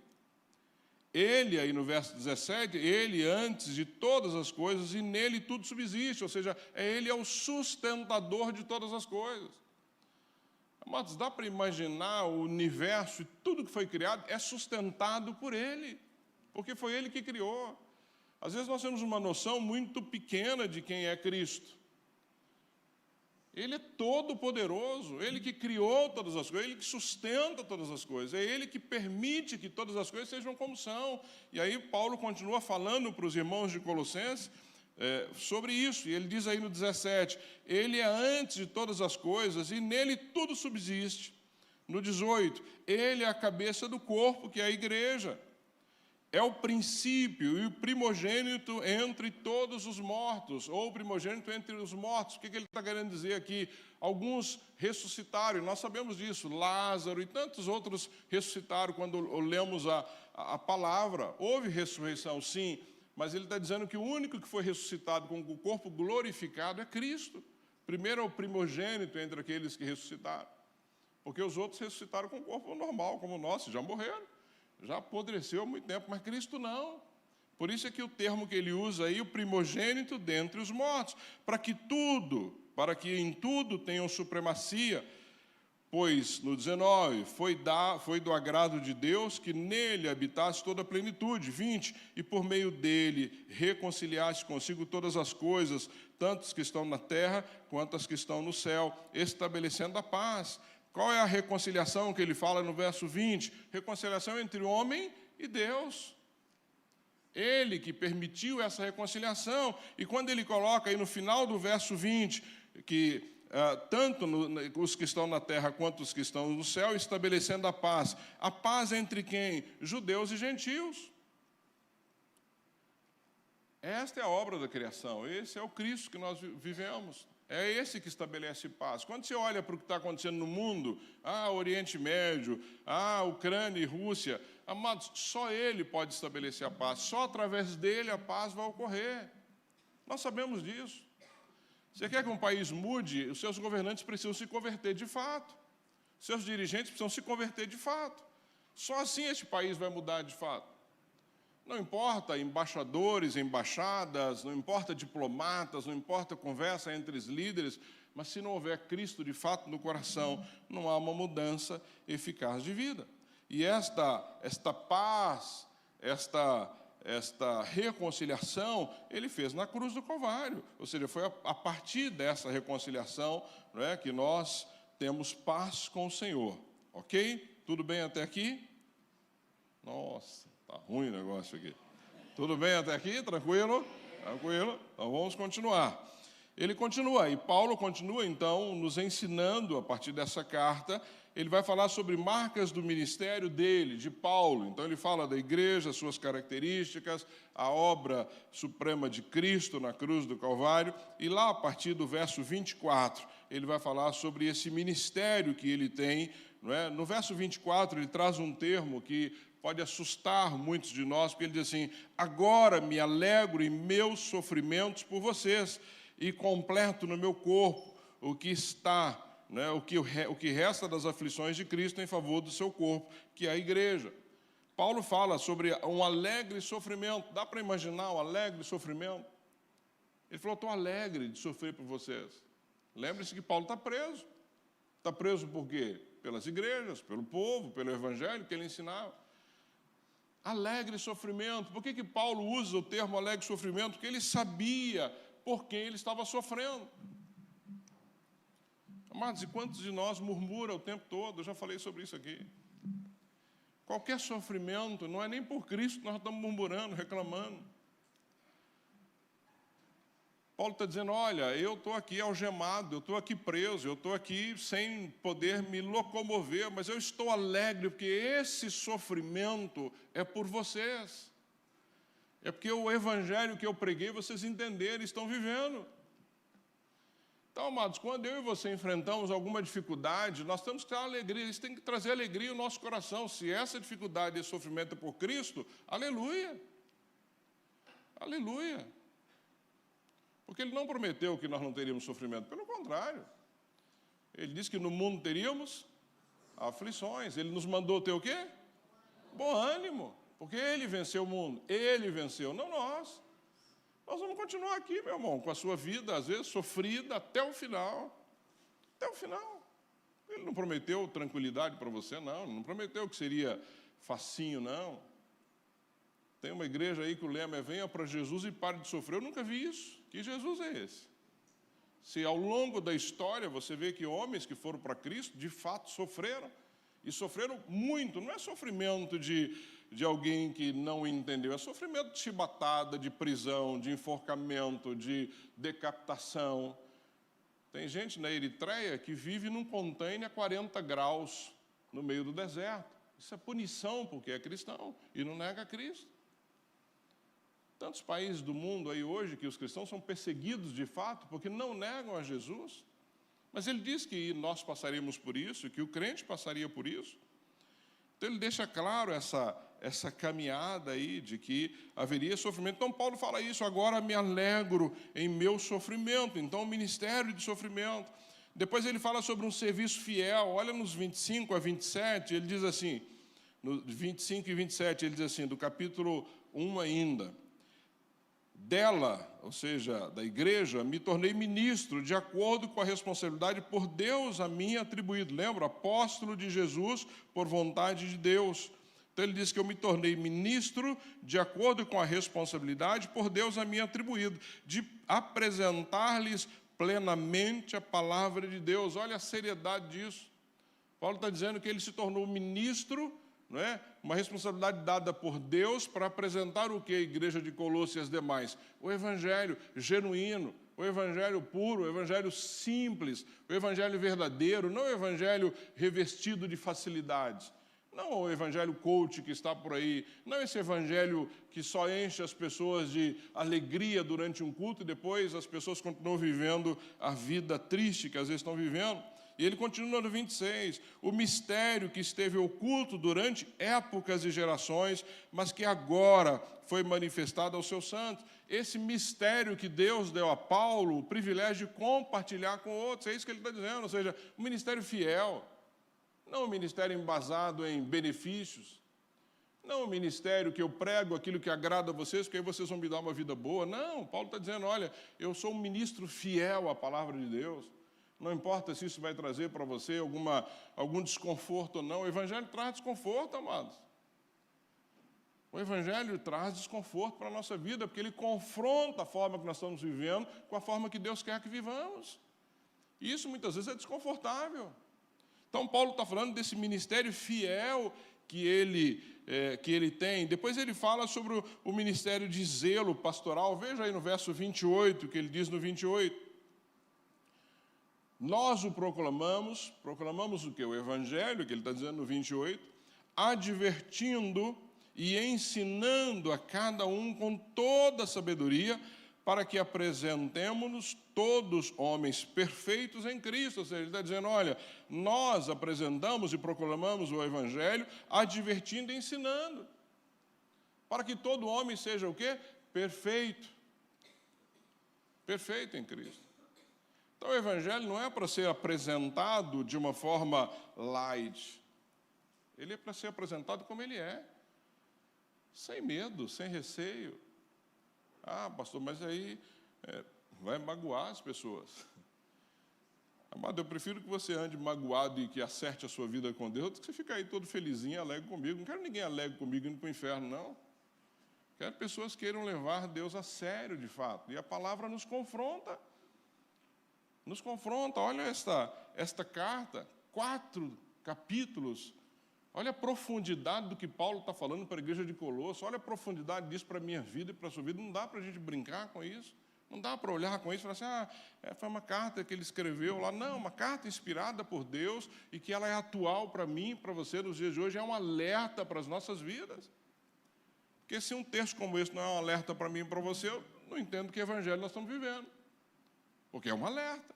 Ele, aí no verso 17, ele antes de todas as coisas e nele tudo subsiste, ou seja, ele é o sustentador de todas as coisas. Amados, dá para imaginar o universo e tudo que foi criado é sustentado por ele, porque foi ele que criou. Às vezes nós temos uma noção muito pequena de quem é Cristo. Ele é todo poderoso, ele que criou todas as coisas, ele que sustenta todas as coisas, é ele que permite que todas as coisas sejam como são. E aí Paulo continua falando para os irmãos de Colossenses sobre isso, e ele diz aí no 17, ele é antes de todas as coisas e nele tudo subsiste. No 18, ele é a cabeça do corpo, que é a igreja. É o princípio e o primogênito entre todos os mortos, ou o primogênito entre os mortos. O que ele está querendo dizer aqui? Alguns ressuscitaram, nós sabemos disso, Lázaro e tantos outros ressuscitaram quando lemos a palavra. Houve ressurreição, sim, mas ele está dizendo que o único que foi ressuscitado com o corpo glorificado é Cristo. Primeiro é o primogênito entre aqueles que ressuscitaram, porque os outros ressuscitaram com o corpo normal, como o nosso, já morreram. Já apodreceu há muito tempo, mas Cristo não. Por isso é que o termo que ele usa aí, o primogênito dentre os mortos, para que em tudo tenham supremacia, pois, no 19, foi do agrado de Deus que nele habitasse toda a plenitude, 20, e por meio dele reconciliasse consigo todas as coisas, tanto as que estão na terra quanto as que estão no céu, estabelecendo a paz. Qual é a reconciliação que ele fala no verso 20? Reconciliação entre o homem e Deus. Ele que permitiu essa reconciliação. E quando ele coloca aí no final do verso 20, que tanto os que estão na terra quanto os que estão no céu, estabelecendo a paz. A paz entre quem? Judeus e gentios. Esta é a obra da criação. Esse é o Cristo que nós vivemos. É esse que estabelece paz. Quando você olha para o que está acontecendo no mundo, Oriente Médio, Ucrânia e Rússia, amados, só ele pode estabelecer a paz. Só através dele a paz vai ocorrer. Nós sabemos disso. Você quer que um país mude? Os seus governantes precisam se converter de fato. Seus dirigentes precisam se converter de fato. Só assim este país vai mudar de fato. Não importa embaixadores, embaixadas, não importa diplomatas, não importa conversa entre os líderes, mas se não houver Cristo de fato no coração, não há uma mudança eficaz de vida. E esta paz, esta reconciliação, ele fez na cruz do Calvário. Ou seja, foi a partir dessa reconciliação, não é, que nós temos paz com o Senhor. Ok? Tudo bem até aqui? Nossa, está ruim o negócio aqui. Tudo bem até aqui? Tranquilo? Tranquilo? Então vamos continuar. Ele continua, e Paulo continua, então, nos ensinando, a partir dessa carta, ele vai falar sobre marcas do ministério dele, de Paulo. Então, ele fala da igreja, suas características, a obra suprema de Cristo na cruz do Calvário, e lá, a partir do verso 24, ele vai falar sobre esse ministério que ele tem, não é? No verso 24, ele traz um termo que pode assustar muitos de nós, porque ele diz assim: agora me alegro em meus sofrimentos por vocês, e completo no meu corpo o que está, né, o que resta das aflições de Cristo em favor do seu corpo, que é a igreja. Paulo fala sobre um alegre sofrimento. Dá para imaginar um alegre sofrimento? Ele falou: estou alegre de sofrer por vocês. Lembre-se que Paulo está preso. Está preso por quê? Pelas igrejas, pelo povo, pelo evangelho que ele ensinava. Alegre sofrimento. Por que Paulo usa o termo alegre sofrimento? Porque ele sabia por quem ele estava sofrendo. Amados, e quantos de nós murmura o tempo todo? Eu já falei sobre isso aqui. Qualquer sofrimento, não é nem por Cristo que nós estamos murmurando, reclamando. Paulo está dizendo: olha, eu estou aqui algemado, eu estou aqui preso, eu estou aqui sem poder me locomover, mas eu estou alegre, porque esse sofrimento é por vocês. É porque o evangelho que eu preguei, vocês entenderam e estão vivendo. Então, amados, quando eu e você enfrentamos alguma dificuldade, nós temos que ter alegria, isso tem que trazer alegria ao nosso coração. Se essa dificuldade e esse sofrimento é por Cristo, aleluia. Aleluia. Porque Ele não prometeu que nós não teríamos sofrimento, pelo contrário. Ele disse que no mundo teríamos aflições. Ele nos mandou ter o quê? Bom ânimo. Porque Ele venceu o mundo, Ele venceu, não nós. Nós vamos continuar aqui, meu irmão, com a sua vida, às vezes, sofrida até o final. Até o final. Ele não prometeu tranquilidade para você, não prometeu que seria facinho, não. Tem uma igreja aí que o lema é: venha para Jesus e pare de sofrer. Eu nunca vi isso. Que Jesus é esse? Se ao longo da história você vê que homens que foram para Cristo, de fato, sofreram, e sofreram muito, não é sofrimento de alguém que não entendeu, é sofrimento de chibatada, de prisão, de enforcamento, de decapitação. Tem gente na Eritreia que vive num container a 40 graus no meio do deserto. Isso é punição porque é cristão e não nega Cristo. Tantos países do mundo aí hoje que os cristãos são perseguidos de fato porque não negam a Jesus. Mas ele diz que nós passaríamos por isso, que o crente passaria por isso. Então ele deixa claro essa caminhada aí de que haveria sofrimento. Então Paulo fala isso: agora me alegro em meu sofrimento. Então o ministério de sofrimento. Depois ele fala sobre um serviço fiel. Olha nos 25 a 27, ele diz assim, no 25 e 27, ele diz assim, do capítulo 1 ainda: dela, ou seja, da igreja, me tornei ministro de acordo com a responsabilidade por Deus a mim atribuído. Lembra? Apóstolo de Jesus por vontade de Deus. Então ele diz que eu me tornei ministro de acordo com a responsabilidade por Deus a mim atribuído, de apresentar-lhes plenamente a palavra de Deus. Olha a seriedade disso. Paulo está dizendo que ele se tornou ministro, não é? Uma responsabilidade dada por Deus para apresentar o que a igreja de Colossos e as demais? O evangelho genuíno, o evangelho puro, o evangelho simples, o evangelho verdadeiro, não o evangelho revestido de facilidades. Não o evangelho coach que está por aí, não esse evangelho que só enche as pessoas de alegria durante um culto e depois as pessoas continuam vivendo a vida triste que às vezes estão vivendo. E ele continua no 26, o mistério que esteve oculto durante épocas e gerações, mas que agora foi manifestado aos seus santos. Esse mistério que Deus deu a Paulo, o privilégio de compartilhar com outros, é isso que ele está dizendo, ou seja, um ministério fiel, não um ministério embasado em benefícios, não um ministério que eu prego aquilo que agrada a vocês, porque aí vocês vão me dar uma vida boa. Não, Paulo está dizendo, olha, eu sou um ministro fiel à palavra de Deus. Não importa se isso vai trazer para você algum desconforto ou não. O evangelho traz desconforto, amados. O Evangelho traz desconforto para a nossa vida, porque ele confronta a forma que nós estamos vivendo com a forma que Deus quer que vivamos. E isso muitas vezes é desconfortável. Então Paulo está falando desse ministério fiel que ele tem. Depois ele fala sobre o ministério de zelo pastoral. Veja aí no verso 28, que ele diz no 28. Nós o proclamamos o quê? O Evangelho, que ele está dizendo no 28, advertindo e ensinando a cada um com toda a sabedoria, para que apresentemos-nos todos homens perfeitos em Cristo. Ou seja, ele está dizendo, olha, nós apresentamos e proclamamos o Evangelho, advertindo e ensinando, para que todo homem seja o quê? Perfeito. Perfeito em Cristo. Então, o Evangelho não é para ser apresentado de uma forma light. Ele é para ser apresentado como ele é. Sem medo, sem receio. Ah, pastor, mas aí vai magoar as pessoas. Amado, eu prefiro que você ande magoado e que acerte a sua vida com Deus, do que você ficar aí todo felizinho, alegre comigo. Não quero ninguém alegre comigo indo para o inferno, não. Quero pessoas que queiram levar Deus a sério, de fato. E a palavra nos confronta. Nos confronta. Olha esta carta, 4 capítulos. Olha a profundidade do que Paulo está falando para a igreja de Colosso. Olha a profundidade disso para a minha vida e para a sua vida. Não dá para a gente brincar com isso. Não dá para olhar com isso e falar assim, foi uma carta que ele escreveu lá. Não, uma carta inspirada por Deus e que ela é atual para mim e para você nos dias de hoje. É um alerta para as nossas vidas. Porque se um texto como esse não é um alerta para mim e para você, eu não entendo que evangelho nós estamos vivendo. Porque é um alerta.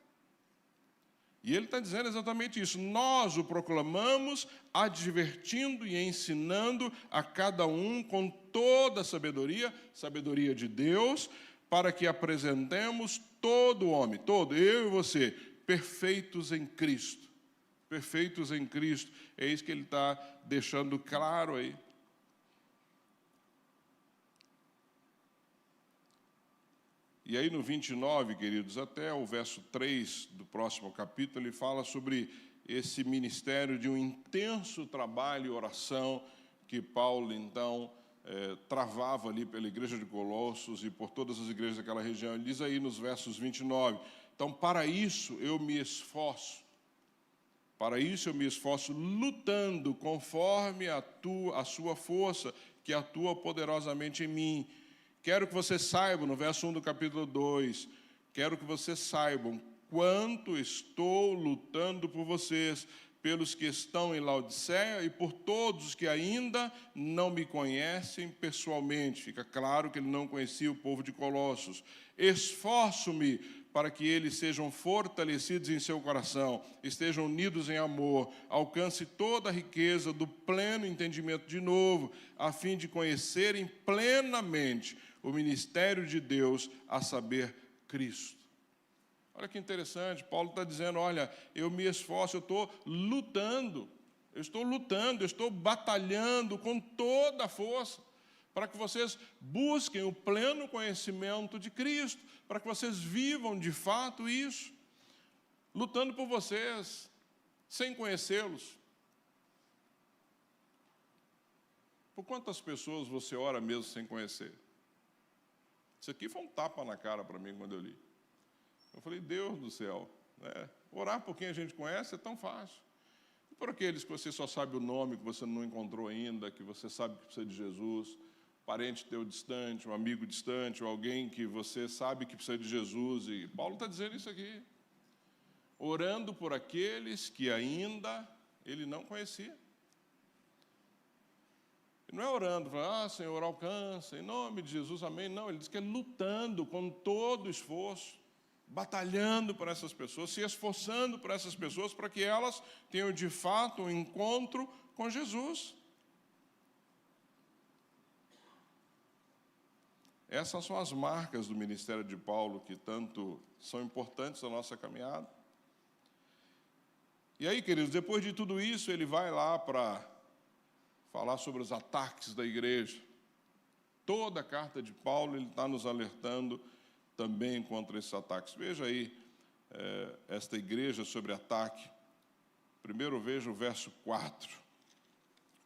E ele está dizendo exatamente isso. Nós o proclamamos, advertindo e ensinando a cada um com toda a sabedoria, sabedoria de Deus, para que apresentemos todo homem, todo, eu e você, perfeitos em Cristo. Perfeitos em Cristo. É isso que ele está deixando claro aí. E aí no 29, queridos, até o verso 3 do próximo capítulo, ele fala sobre esse ministério de um intenso trabalho e oração que Paulo, então, travava ali pela igreja de Colossos e por todas as igrejas daquela região. Ele diz aí nos versos 29, então, para isso eu me esforço, lutando conforme a sua força, que atua poderosamente em mim. Quero que vocês saibam, no verso 1 do capítulo 2, quero que vocês saibam quanto estou lutando por vocês, pelos que estão em Laodiceia e por todos os que ainda não me conhecem pessoalmente. Fica claro que ele não conhecia o povo de Colossos. Esforço-me para que eles sejam fortalecidos em seu coração, estejam unidos em amor, alcance toda a riqueza do pleno entendimento de novo, a fim de conhecerem plenamente o ministério de Deus, a saber, Cristo. Olha que interessante, Paulo está dizendo, olha, eu me esforço, eu estou lutando, eu estou batalhando com toda a força, para que vocês busquem o pleno conhecimento de Cristo, para que vocês vivam de fato isso, lutando por vocês, sem conhecê-los. Por quantas pessoas você ora mesmo sem conhecer? Isso aqui foi um tapa na cara para mim quando eu li. Eu falei, Deus do céu, né? Orar por quem a gente conhece é tão fácil. E por aqueles que você só sabe o nome, que você não encontrou ainda, que você sabe que precisa de Jesus, parente teu distante, um amigo distante, ou alguém que você sabe que precisa de Jesus. E Paulo está dizendo isso aqui. Orando por aqueles que ainda ele não conhecia. E não é orando, falando, Senhor, alcança, em nome de Jesus, amém. Não, ele diz que é lutando com todo o esforço, batalhando por essas pessoas, se esforçando por essas pessoas, para que elas tenham de fato um encontro com Jesus. Essas são as marcas do ministério de Paulo, que tanto são importantes na nossa caminhada. E aí, queridos, depois de tudo isso, ele vai lá para falar sobre os ataques da igreja. Toda a carta de Paulo, ele está nos alertando também contra esses ataques. Veja aí esta igreja sobre ataque. Primeiro veja o verso 4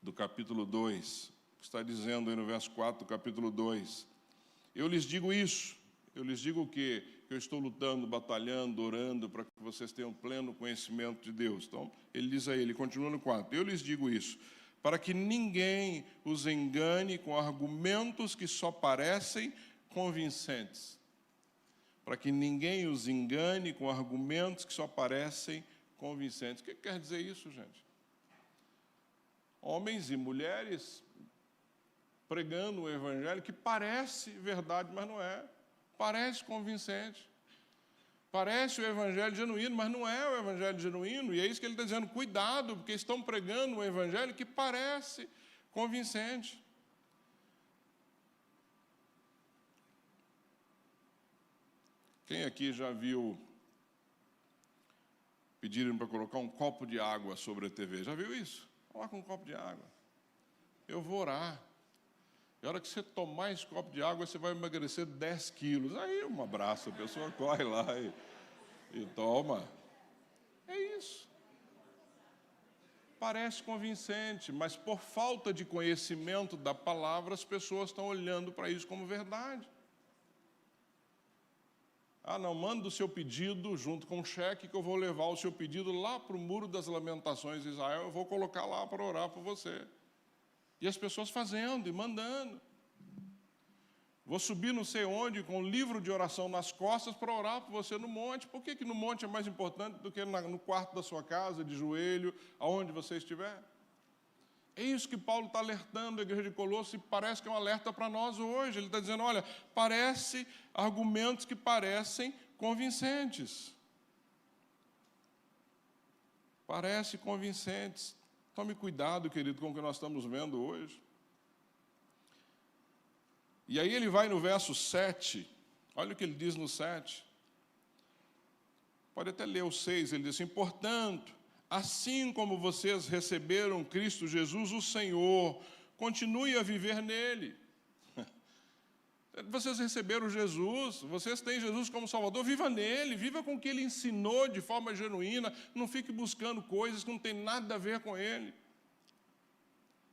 do capítulo 2. que está dizendo aí no verso 4 do capítulo 2. Eu lhes digo isso, eu lhes digo o quê? Que eu estou lutando, batalhando, orando para que vocês tenham pleno conhecimento de Deus. Então, ele diz aí, ele continua no 4, eu lhes digo isso, para que ninguém os engane com argumentos que só parecem convincentes. Para que ninguém os engane com argumentos que só parecem convincentes. O que quer dizer isso, gente? Homens e mulheres pregando o evangelho que parece verdade, mas não é. Parece convincente. Parece o evangelho genuíno, mas não é o evangelho genuíno. E é isso que ele está dizendo, cuidado, porque estão pregando um evangelho que parece convincente. Quem aqui já viu pedirem para colocar um copo de água sobre a TV? Já viu isso? Coloca um copo de água. Eu vou orar. E a hora que você tomar esse copo de água, você vai emagrecer 10 quilos. Aí, um abraço, a pessoa corre lá e toma. É isso. Parece convincente, mas por falta de conhecimento da palavra, as pessoas estão olhando para isso como verdade. Ah, não, manda o seu pedido junto com o cheque, que eu vou levar o seu pedido lá para o Muro das Lamentações de Israel, eu vou colocar lá para orar por você. E as pessoas fazendo e mandando. Vou subir não sei onde com um livro de oração nas costas para orar por você no monte. Por que no monte é mais importante do que no quarto da sua casa, de joelho, aonde você estiver? É isso que Paulo está alertando a igreja de Colosso e parece que é um alerta para nós hoje. Ele está dizendo, olha, parece argumentos que parecem convincentes. Parece convincentes. Tome cuidado, querido, com o que nós estamos vendo hoje. E aí ele vai no verso 7, olha o que ele diz no 7. Pode até ler o 6, ele diz assim, portanto, assim como vocês receberam Cristo Jesus, o Senhor, continue a viver nele. Vocês receberam Jesus, vocês têm Jesus como Salvador, viva nele, viva com o que ele ensinou de forma genuína, não fique buscando coisas que não tem nada a ver com ele.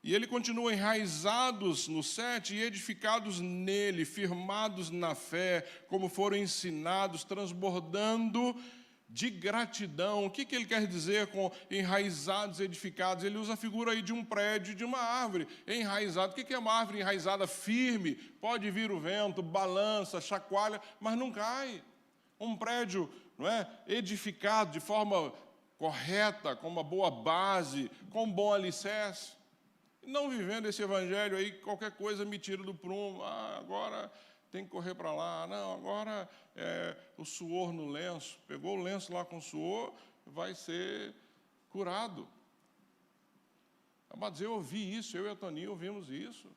E ele continua enraizados no 7 e edificados nele, firmados na fé, como foram ensinados, transbordando de gratidão. O que ele quer dizer com enraizados, edificados? Ele usa a figura aí de um prédio, de uma árvore enraizada. O que é uma árvore enraizada? Firme, pode vir o vento, balança, chacoalha, mas não cai. Um prédio, não é, edificado de forma correta, com uma boa base, com um bom alicerce. Não vivendo esse evangelho aí, qualquer coisa me tira do prumo. Ah, agora tem que correr para lá. Não, agora o suor no lenço. Pegou o lenço lá com suor, vai ser curado. Mas eu ouvi isso, eu e a Toninha ouvimos isso.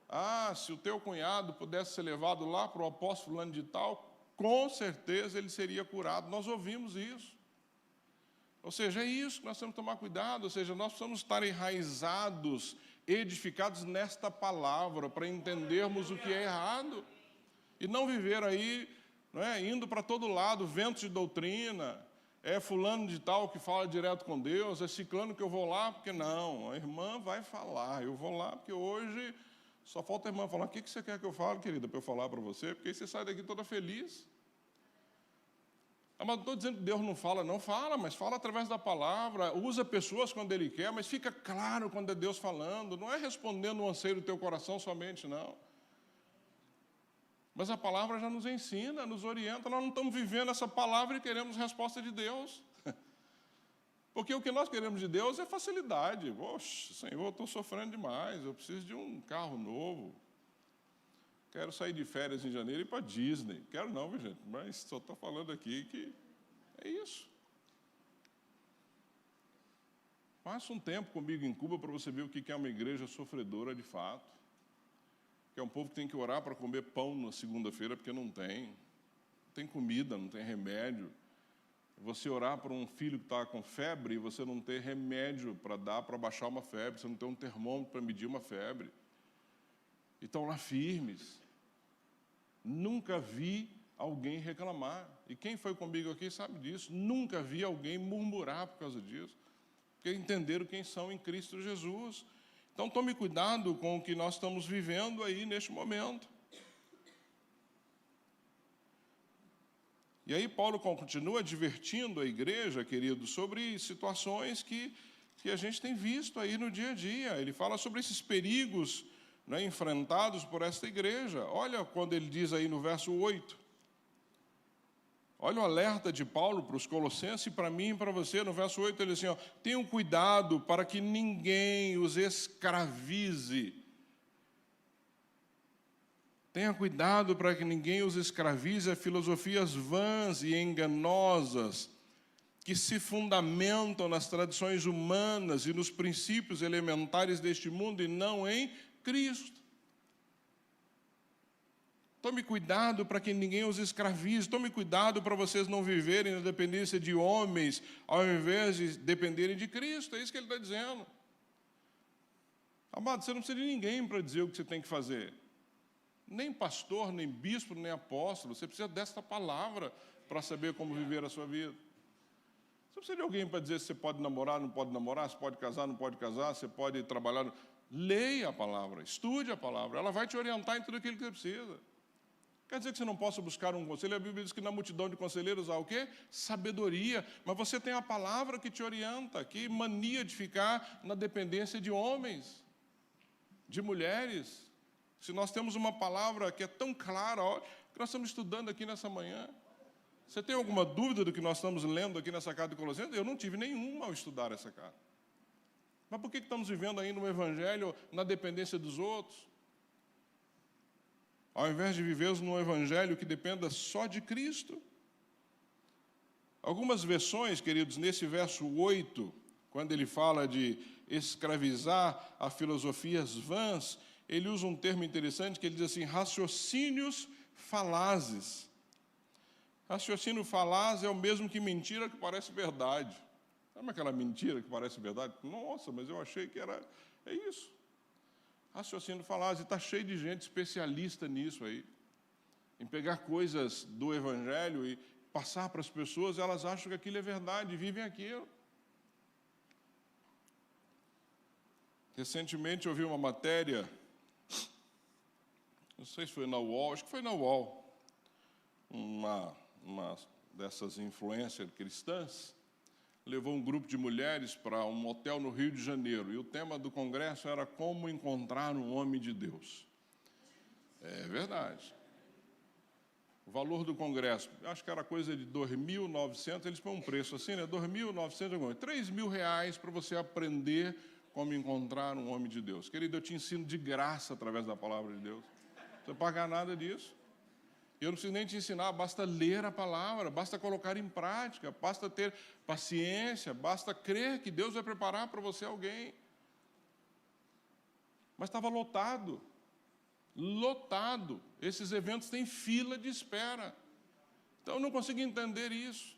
Ah, se o teu cunhado pudesse ser levado lá para o apóstolo fulano de tal, com certeza ele seria curado. Nós ouvimos isso. Ou seja, é isso que nós temos que tomar cuidado, ou seja, nós precisamos estar enraizados, edificados nesta palavra, para entendermos o que é errado, e não viver aí, não é, indo para todo lado, ventos de doutrina, é fulano de tal que fala direto com Deus, é ciclano que eu vou lá, porque não, a irmã vai falar, eu vou lá, porque hoje só falta a irmã falar, o que você quer que eu fale, querida, para eu falar para você, porque aí você sai daqui toda feliz. Mas não estou dizendo que Deus não fala, não fala, mas fala através da palavra, usa pessoas quando Ele quer, mas fica claro quando é Deus falando, não é respondendo o anseio do teu coração somente, não. Mas a palavra já nos ensina, nos orienta, nós não estamos vivendo essa palavra e queremos resposta de Deus. Porque o que nós queremos de Deus é facilidade. Poxa, Senhor, eu estou sofrendo demais, eu preciso de um carro novo. Quero sair de férias em janeiro e ir para Disney. Quero não, viu, gente? Mas só estou falando aqui que é isso. Passa um tempo comigo em Cuba para você ver o que é uma igreja sofredora de fato. Que é um povo que tem que orar para comer pão na segunda-feira porque não tem. Não tem comida, não tem remédio. Você orar para um filho que está com febre e você não ter remédio para dar para baixar uma febre. Você não tem um termômetro para medir uma febre. E estão lá firmes. Nunca vi alguém reclamar. E quem foi comigo aqui sabe disso. Nunca vi alguém murmurar por causa disso. Porque entenderam quem são em Cristo Jesus. Então, tome cuidado com o que nós estamos vivendo aí neste momento. E aí Paulo continua advertindo a igreja, querido, sobre situações que a gente tem visto aí no dia a dia. Ele fala sobre esses perigos, né, enfrentados por esta igreja. Olha quando ele diz aí no verso 8. Olha o alerta de Paulo para os colossenses e para mim e para você. No verso 8 ele diz assim, tenham cuidado para que ninguém os escravize. Tenha cuidado para que ninguém os escravize a filosofias vãs e enganosas, que se fundamentam nas tradições humanas e nos princípios elementares deste mundo e não em Cristo. Tome cuidado para que ninguém os escravize. Tome cuidado para vocês não viverem na dependência de homens, ao invés de dependerem de Cristo. É isso que ele está dizendo. Amado, você não precisa de ninguém para dizer o que você tem que fazer. Nem pastor, nem bispo, nem apóstolo. Você precisa desta palavra para saber como viver a sua vida. Você precisa de alguém para dizer se você pode namorar, não pode namorar, se pode casar, não pode casar, se pode trabalhar. Leia a palavra, estude a palavra. Ela vai te orientar em tudo aquilo que você precisa. Quer dizer que você não possa buscar um conselho? A Bíblia diz que na multidão de conselheiros há o quê? Sabedoria. Mas você tem a palavra que te orienta. Que mania de ficar na dependência de homens, de mulheres. Se nós temos uma palavra que é tão clara, ó, que nós estamos estudando aqui nessa manhã. Você tem alguma dúvida do que nós estamos lendo aqui nessa carta de Colossenses? Eu não tive nenhuma ao estudar essa carta. Mas por que estamos vivendo ainda um evangelho na dependência dos outros? Ao invés de vivermos num evangelho que dependa só de Cristo. Algumas versões, queridos, nesse verso 8, quando ele fala de escravizar a filosofias vãs, ele usa um termo interessante que ele diz assim, raciocínios falazes. Raciocínio falaz é o mesmo que mentira que parece verdade. Sabe aquela mentira que parece verdade? Nossa, mas eu achei que era... É isso. Raciocínio falaz, e está cheio de gente especialista nisso aí. Em pegar coisas do Evangelho e passar para as pessoas, elas acham que aquilo é verdade, vivem aquilo. Recentemente eu vi uma matéria, não sei se foi na UOL, acho que foi na UOL, uma dessas influencers cristãs, levou um grupo de mulheres para um hotel no Rio de Janeiro, e o tema do congresso era como encontrar um homem de Deus. É verdade. O valor do congresso, acho que era coisa de 2.900, eles põem um preço assim, né? 2.900, 3.000 reais para você aprender como encontrar um homem de Deus. Querido, eu te ensino de graça através da palavra de Deus. Não precisa pagar nada disso. Eu não preciso nem te ensinar, basta ler a palavra, basta colocar em prática, basta ter paciência, basta crer que Deus vai preparar para você alguém. Mas estava lotado. Lotado. Esses eventos têm fila de espera. Então eu não consegui entender isso.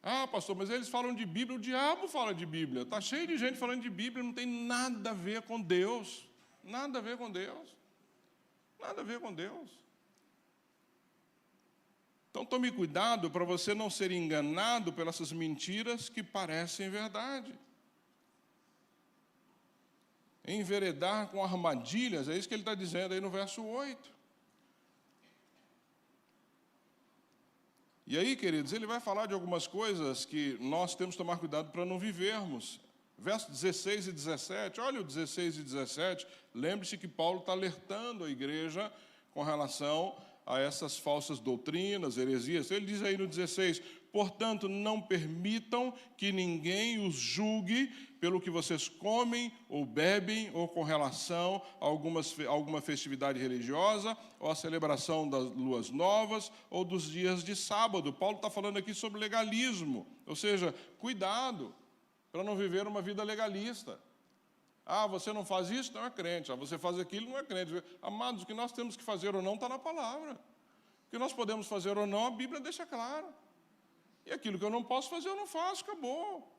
Ah, pastor, mas eles falam de Bíblia, o diabo fala de Bíblia. Está cheio de gente falando de Bíblia, não tem nada a ver com Deus. Nada a ver com Deus. Nada a ver com Deus. Então tome cuidado para você não ser enganado pelas essas mentiras que parecem verdade. Enveredar com armadilhas, é isso que ele está dizendo aí no verso 8. E aí, queridos, ele vai falar de algumas coisas que nós temos que tomar cuidado para não vivermos. Versos 16 e 17, olha o 16 e 17, lembre-se que Paulo está alertando a igreja com relação a essas falsas doutrinas, heresias. Ele diz aí no 16, portanto, não permitam que ninguém os julgue pelo que vocês comem ou bebem, ou com relação a alguma festividade religiosa, ou a celebração das luas novas, ou dos dias de sábado. Paulo está falando aqui sobre legalismo, ou seja, cuidado para não viver uma vida legalista. Ah, você não faz isso, não é crente. Ah, você faz aquilo, não é crente. Amados, o que nós temos que fazer ou não está na palavra. O que nós podemos fazer ou não, a Bíblia deixa claro. E aquilo que eu não posso fazer, eu não faço, acabou.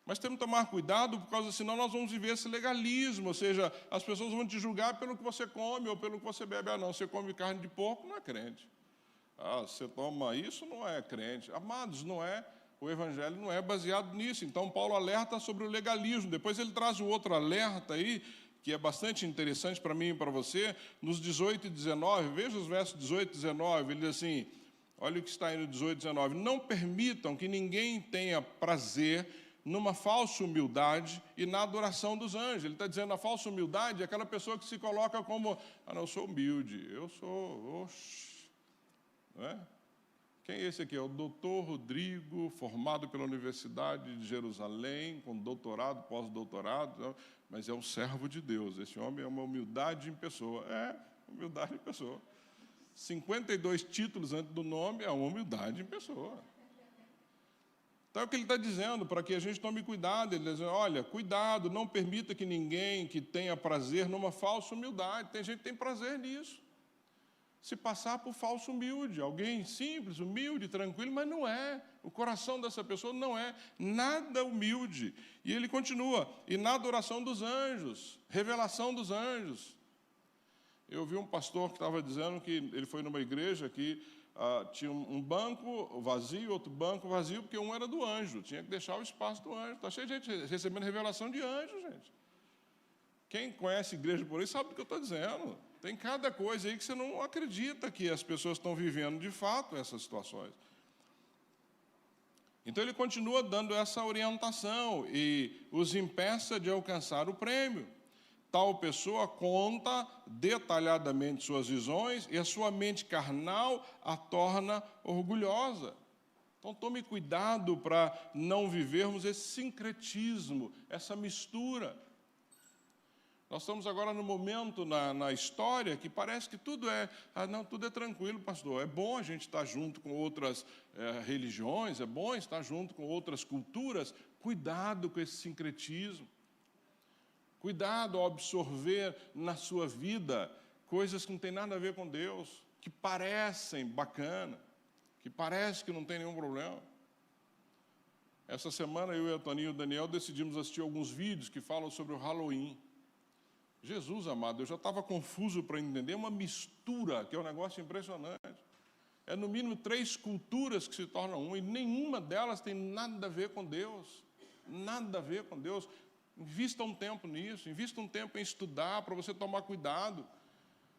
Mas temos que tomar cuidado, por causa, senão nós vamos viver esse legalismo, ou seja, as pessoas vão te julgar pelo que você come ou pelo que você bebe. Ah, não, você come carne de porco, não é crente. Ah, você toma isso, não é crente. Amados, não é o evangelho não é baseado nisso. Então, Paulo alerta sobre o legalismo. Depois ele traz o outro alerta aí, que é bastante interessante para mim e para você, nos 18 e 19, veja os versos 18 e 19, ele diz assim, olha o que está aí no 18 e 19, não permitam que ninguém tenha prazer numa falsa humildade e na adoração dos anjos. Ele está dizendo, a falsa humildade é aquela pessoa que se coloca como, não, eu sou humilde, eu sou, não é? Quem é esse aqui? É o doutor Rodrigo, formado pela Universidade de Jerusalém, com doutorado, pós-doutorado, mas é um servo de Deus. Esse homem é uma humildade em pessoa. É, humildade em pessoa. 52 títulos antes do nome é uma humildade em pessoa. Então é o que ele está dizendo, para que a gente tome cuidado. Ele está dizendo, olha, cuidado, não permita que ninguém que tenha prazer numa falsa humildade. Tem gente que tem prazer nisso. Se passar por falso humilde, alguém simples, humilde, tranquilo, mas não é. O coração dessa pessoa não é nada humilde. E ele continua, e na adoração dos anjos, revelação dos anjos. Eu vi um pastor que estava dizendo que ele foi numa igreja que tinha um banco vazio, outro banco vazio, porque um era do anjo, tinha que deixar o espaço do anjo. Está cheio de gente recebendo revelação de anjos, gente. Quem conhece igreja por aí sabe do que eu estou dizendo. Tem cada coisa aí que você não acredita que as pessoas estão vivendo de fato essas situações. Então ele continua dando essa orientação e os impeça de alcançar o prêmio. Tal pessoa conta detalhadamente suas visões e a sua mente carnal a torna orgulhosa. Então tome cuidado para não vivermos esse sincretismo, essa mistura. Nós estamos agora no momento na história que parece que tudo tudo é tranquilo, pastor. É bom a gente estar junto com outras religiões, é bom estar junto com outras culturas. Cuidado com esse sincretismo. Cuidado ao absorver na sua vida coisas que não têm nada a ver com Deus, que parecem bacana, que parece que não tem nenhum problema. Essa semana eu e a Toninho e o Daniel decidimos assistir alguns vídeos que falam sobre o Halloween. Jesus amado, eu já estava confuso para entender, uma mistura, que é um negócio impressionante. É no mínimo 3 culturas que se tornam uma, e nenhuma delas tem nada a ver com Deus. Nada a ver com Deus. Invista um tempo nisso, invista um tempo em estudar, para você tomar cuidado,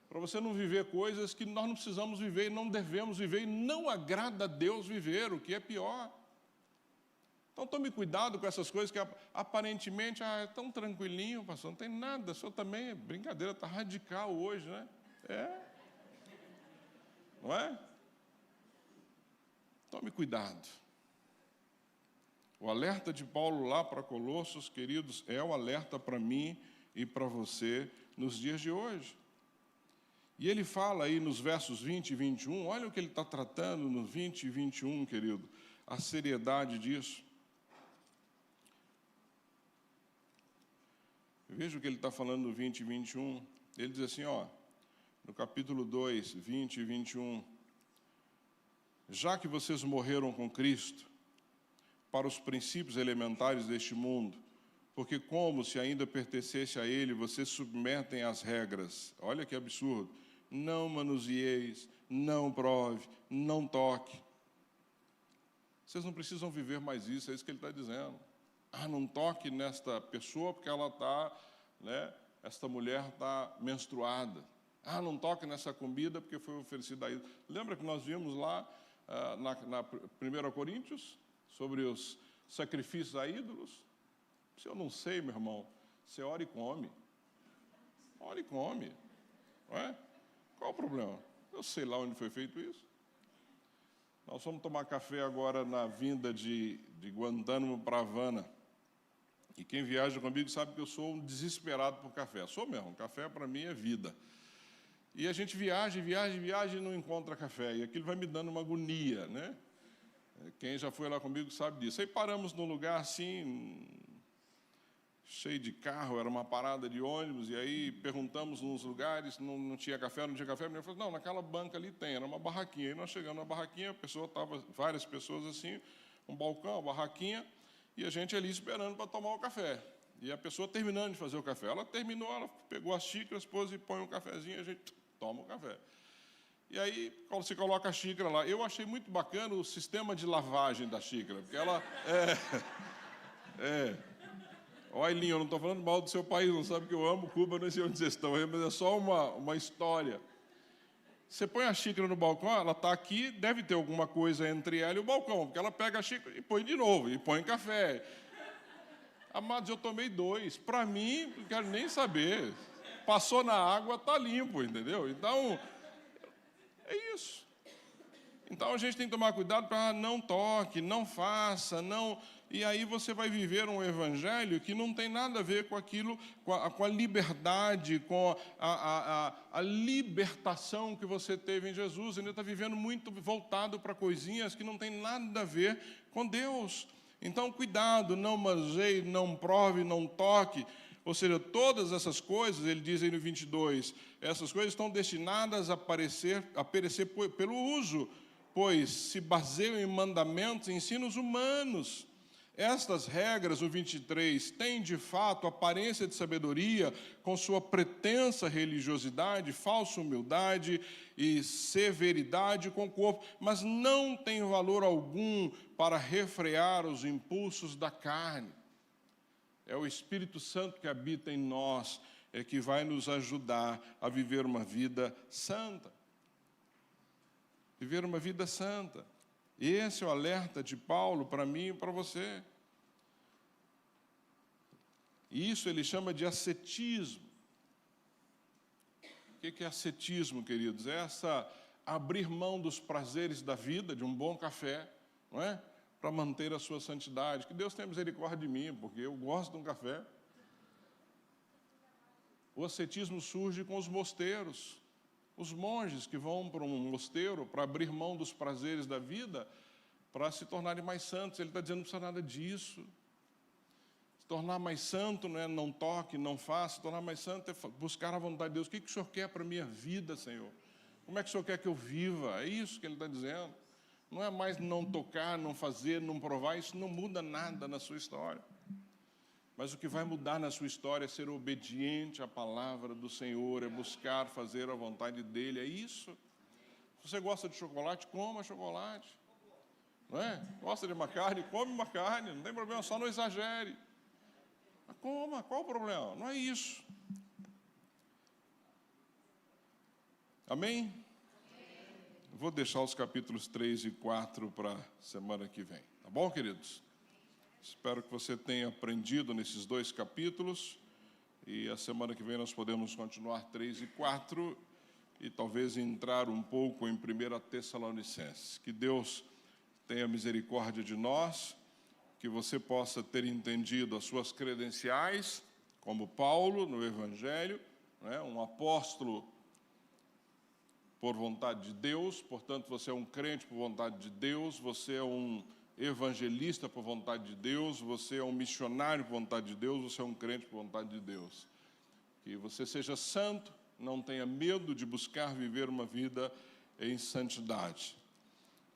para você não viver coisas que nós não precisamos viver e não devemos viver, e não agrada a Deus viver, o que é pior. Então, tome cuidado com essas coisas que aparentemente é tão tranquilinho, pastor, não tem nada, o senhor também é brincadeira, está radical hoje, né? Não é? Tome cuidado. O alerta de Paulo lá para Colossos, queridos, é o alerta para mim e para você nos dias de hoje. E ele fala aí nos versos 20 e 21, olha o que ele está tratando no 20 e 21, querido, a seriedade disso. Veja o que ele está falando no 20 e 21. Ele diz assim, no capítulo 2, 20 e 21. Já que vocês morreram com Cristo para os princípios elementares deste mundo, porque como se ainda pertencesse a Ele, vocês submetem às regras. Olha que absurdo. Não manuseieis, não prove, não toque. Vocês não precisam viver mais isso, é isso que ele está dizendo. Não toque nesta pessoa porque ela está, esta mulher está menstruada. Não toque nessa comida porque foi oferecida a ídolos. Lembra que nós vimos lá na 1 Coríntios sobre os sacrifícios a ídolos? Se eu não sei, meu irmão, você ora e come. Ora e come. Não é? Qual o problema? Eu sei lá onde foi feito isso. Nós vamos tomar café agora na vinda de Guantánamo para Havana. E quem viaja comigo sabe que eu sou um desesperado por café. Sou mesmo, café para mim é vida. E a gente viaja e não encontra café. E aquilo vai me dando uma agonia, né? Quem já foi lá comigo sabe disso. Aí paramos num lugar assim, cheio de carro, era uma parada de ônibus, e aí perguntamos nos lugares, não tinha café, não tinha café. A menina falou, não, naquela banca ali tem, era uma barraquinha. Aí nós chegamos na barraquinha, a pessoa estava, várias pessoas assim, um balcão, uma barraquinha, e a gente ali esperando para tomar o café. E a pessoa terminando de fazer o café. Ela terminou, ela pegou as xícaras, pôs e põe um cafezinho, a gente toma o café. E aí você coloca a xícara lá. Eu achei muito bacana o sistema de lavagem da xícara, porque ela Ó, Ailinho, eu não estou falando mal do seu país, não sabe que eu amo Cuba, não sei onde vocês estão, mas é só uma história. Você põe a xícara no balcão, ela está aqui, deve ter alguma coisa entre ela e o balcão, porque ela pega a xícara e põe de novo, e põe café. Amados, eu tomei 2. Para mim, não quero nem saber. Passou na água, está limpo, entendeu? Então, é isso. Então, a gente tem que tomar cuidado para não toque, não faça, não... E aí você vai viver um evangelho que não tem nada a ver com aquilo, com a liberdade, com a libertação que você teve em Jesus. Ele está vivendo muito voltado para coisinhas que não tem nada a ver com Deus. Então, cuidado, não manuseie, não prove, não toque. Ou seja, todas essas coisas, ele diz aí no 22, essas coisas estão destinadas a perecer pelo uso, pois se baseiam em mandamentos e ensinos humanos. Estas regras, o 23, têm de fato aparência de sabedoria, com sua pretensa religiosidade, falsa humildade e severidade com o corpo, mas não têm valor algum para refrear os impulsos da carne. É o Espírito Santo que habita em nós, é que vai nos ajudar a viver uma vida santa. Viver uma vida santa. Esse é o alerta de Paulo para mim e para você. E isso ele chama de ascetismo. O que é ascetismo, queridos? É abrir mão dos prazeres da vida, de um bom café, não é? Para manter a sua santidade. Que Deus tenha misericórdia de mim, porque eu gosto de um café. O ascetismo surge com os mosteiros. Os monges que vão para um mosteiro para abrir mão dos prazeres da vida, para se tornarem mais santos. Ele está dizendo, não precisa nada disso. Se tornar mais santo não é não toque, não faça. Se tornar mais santo é buscar a vontade de Deus. O que o Senhor quer para a minha vida, Senhor? Como é que o Senhor quer que eu viva? É isso que ele está dizendo. Não é mais não tocar, não fazer, não provar. Isso não muda nada na sua história. Mas o que vai mudar na sua história é ser obediente à palavra do Senhor, é buscar fazer a vontade dEle, é isso. Se você gosta de chocolate, coma chocolate. Não é? Gosta de uma carne, come uma carne, não tem problema, só não exagere. Mas coma, qual o problema? Não é isso. Amém? Vou deixar os capítulos 3 e 4 para a semana que vem. Tá bom, queridos? Espero que você tenha aprendido nesses 2 capítulos. E a semana que vem nós podemos continuar 3 e 4 e talvez entrar um pouco em 1 Tessalonicenses. Que Deus tenha misericórdia de nós, que você possa ter entendido as suas credenciais, como Paulo no Evangelho, né? Um apóstolo por vontade de Deus, portanto você é um crente por vontade de Deus, você é um evangelista por vontade de Deus, você é um missionário por vontade de Deus, você é um crente por vontade de Deus. Que você seja santo, não tenha medo de buscar viver uma vida em santidade.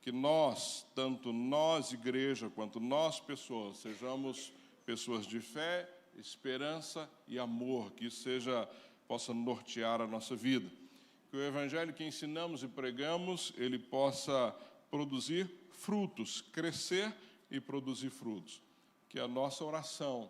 Que nós, tanto nós, igreja, quanto nós, pessoas, sejamos pessoas de fé, esperança e amor, que isso possa nortear a nossa vida. Que o evangelho que ensinamos e pregamos, ele possa produzir frutos, crescer e produzir frutos. Que a nossa oração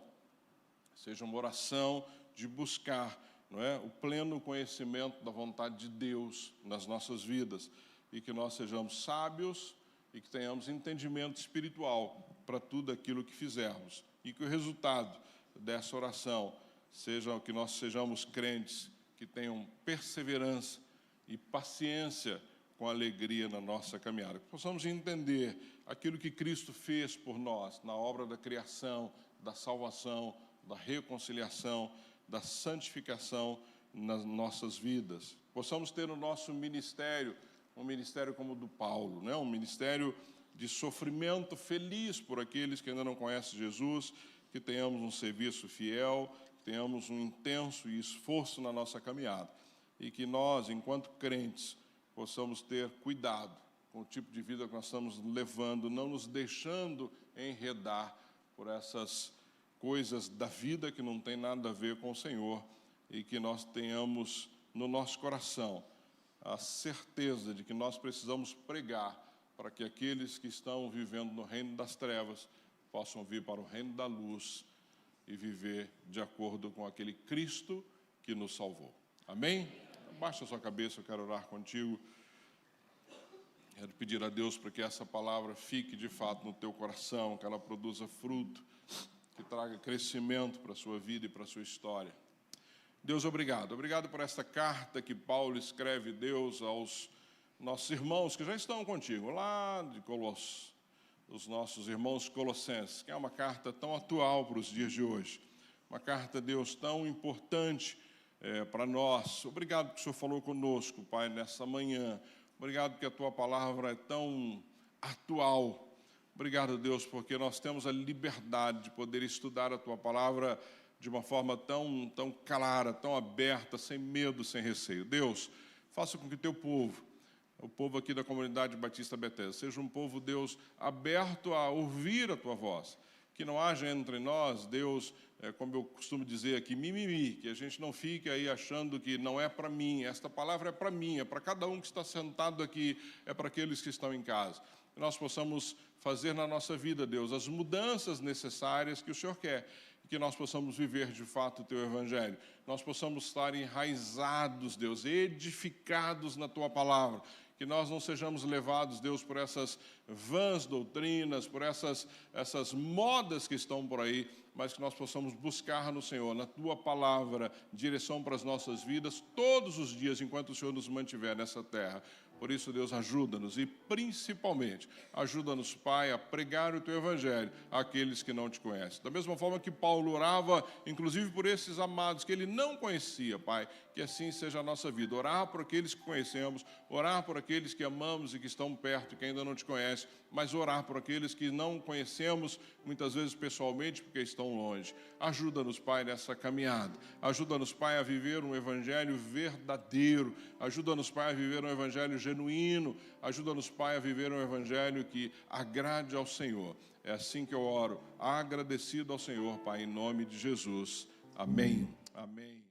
seja uma oração de buscar, não é, o pleno conhecimento da vontade de Deus nas nossas vidas e que nós sejamos sábios e que tenhamos entendimento espiritual para tudo aquilo que fizermos e que o resultado dessa oração seja que nós sejamos crentes que tenham perseverança e paciência com alegria na nossa caminhada. Que possamos entender aquilo que Cristo fez por nós na obra da criação, da salvação, da reconciliação, da santificação nas nossas vidas. Possamos ter no nosso ministério, um ministério como o do Paulo, né? Um ministério de sofrimento feliz por aqueles que ainda não conhecem Jesus, que tenhamos um serviço fiel, que tenhamos um intenso esforço na nossa caminhada. E que nós, enquanto crentes, possamos ter cuidado com o tipo de vida que nós estamos levando, não nos deixando enredar por essas coisas da vida que não tem nada a ver com o Senhor e que nós tenhamos no nosso coração a certeza de que nós precisamos pregar para que aqueles que estão vivendo no reino das trevas possam vir para o reino da luz e viver de acordo com aquele Cristo que nos salvou. Amém? Abaixa a sua cabeça, eu quero orar contigo. Quero pedir a Deus para que essa palavra fique de fato no teu coração, que ela produza fruto, que traga crescimento para a sua vida e para a sua história. Deus, obrigado. Obrigado por esta carta que Paulo escreve, Deus, aos nossos irmãos que já estão contigo, lá de Colossos, os nossos irmãos colossenses, que é uma carta tão atual para os dias de hoje. Uma carta, Deus, tão importante para nós. Obrigado que o Senhor falou conosco, Pai, nessa manhã. Obrigado que a Tua palavra é tão atual. Obrigado, Deus, porque nós temos a liberdade de poder estudar a Tua palavra de uma forma tão clara, tão aberta, sem medo, sem receio. Deus, faça com que o Teu povo, o povo aqui da comunidade Batista Bethesda, seja um povo, Deus, aberto a ouvir a Tua voz. Que não haja entre nós, Deus, como eu costumo dizer aqui, mimimi, que a gente não fique aí achando que não é para mim, esta palavra é para mim, é para cada um que está sentado aqui, é para aqueles que estão em casa. Que nós possamos fazer na nossa vida, Deus, as mudanças necessárias que o Senhor quer, e que nós possamos viver de fato o Teu Evangelho. Nós possamos estar enraizados, Deus, edificados na Tua palavra. Que nós não sejamos levados, Deus, por essas vãs doutrinas, por essas modas que estão por aí, mas que nós possamos buscar no Senhor, na Tua palavra, direção para as nossas vidas, todos os dias, enquanto o Senhor nos mantiver nessa terra. Por isso, Deus, ajuda-nos e, principalmente, ajuda-nos, Pai, a pregar o Teu Evangelho àqueles que não Te conhecem. Da mesma forma que Paulo orava, inclusive por esses amados que ele não conhecia, Pai, que assim seja a nossa vida. Orar por aqueles que conhecemos, orar por aqueles que amamos e que estão perto e que ainda não Te conhecem, mas orar por aqueles que não conhecemos, muitas vezes pessoalmente, porque estão longe. Ajuda-nos, Pai, nessa caminhada. Ajuda-nos, Pai, a viver um Evangelho verdadeiro. Ajuda-nos, Pai, a viver um Evangelho genuíno. Ajuda-nos, Pai, a viver um Evangelho que agrade ao Senhor. É assim que eu oro, agradecido ao Senhor, Pai, em nome de Jesus. Amém. Amém.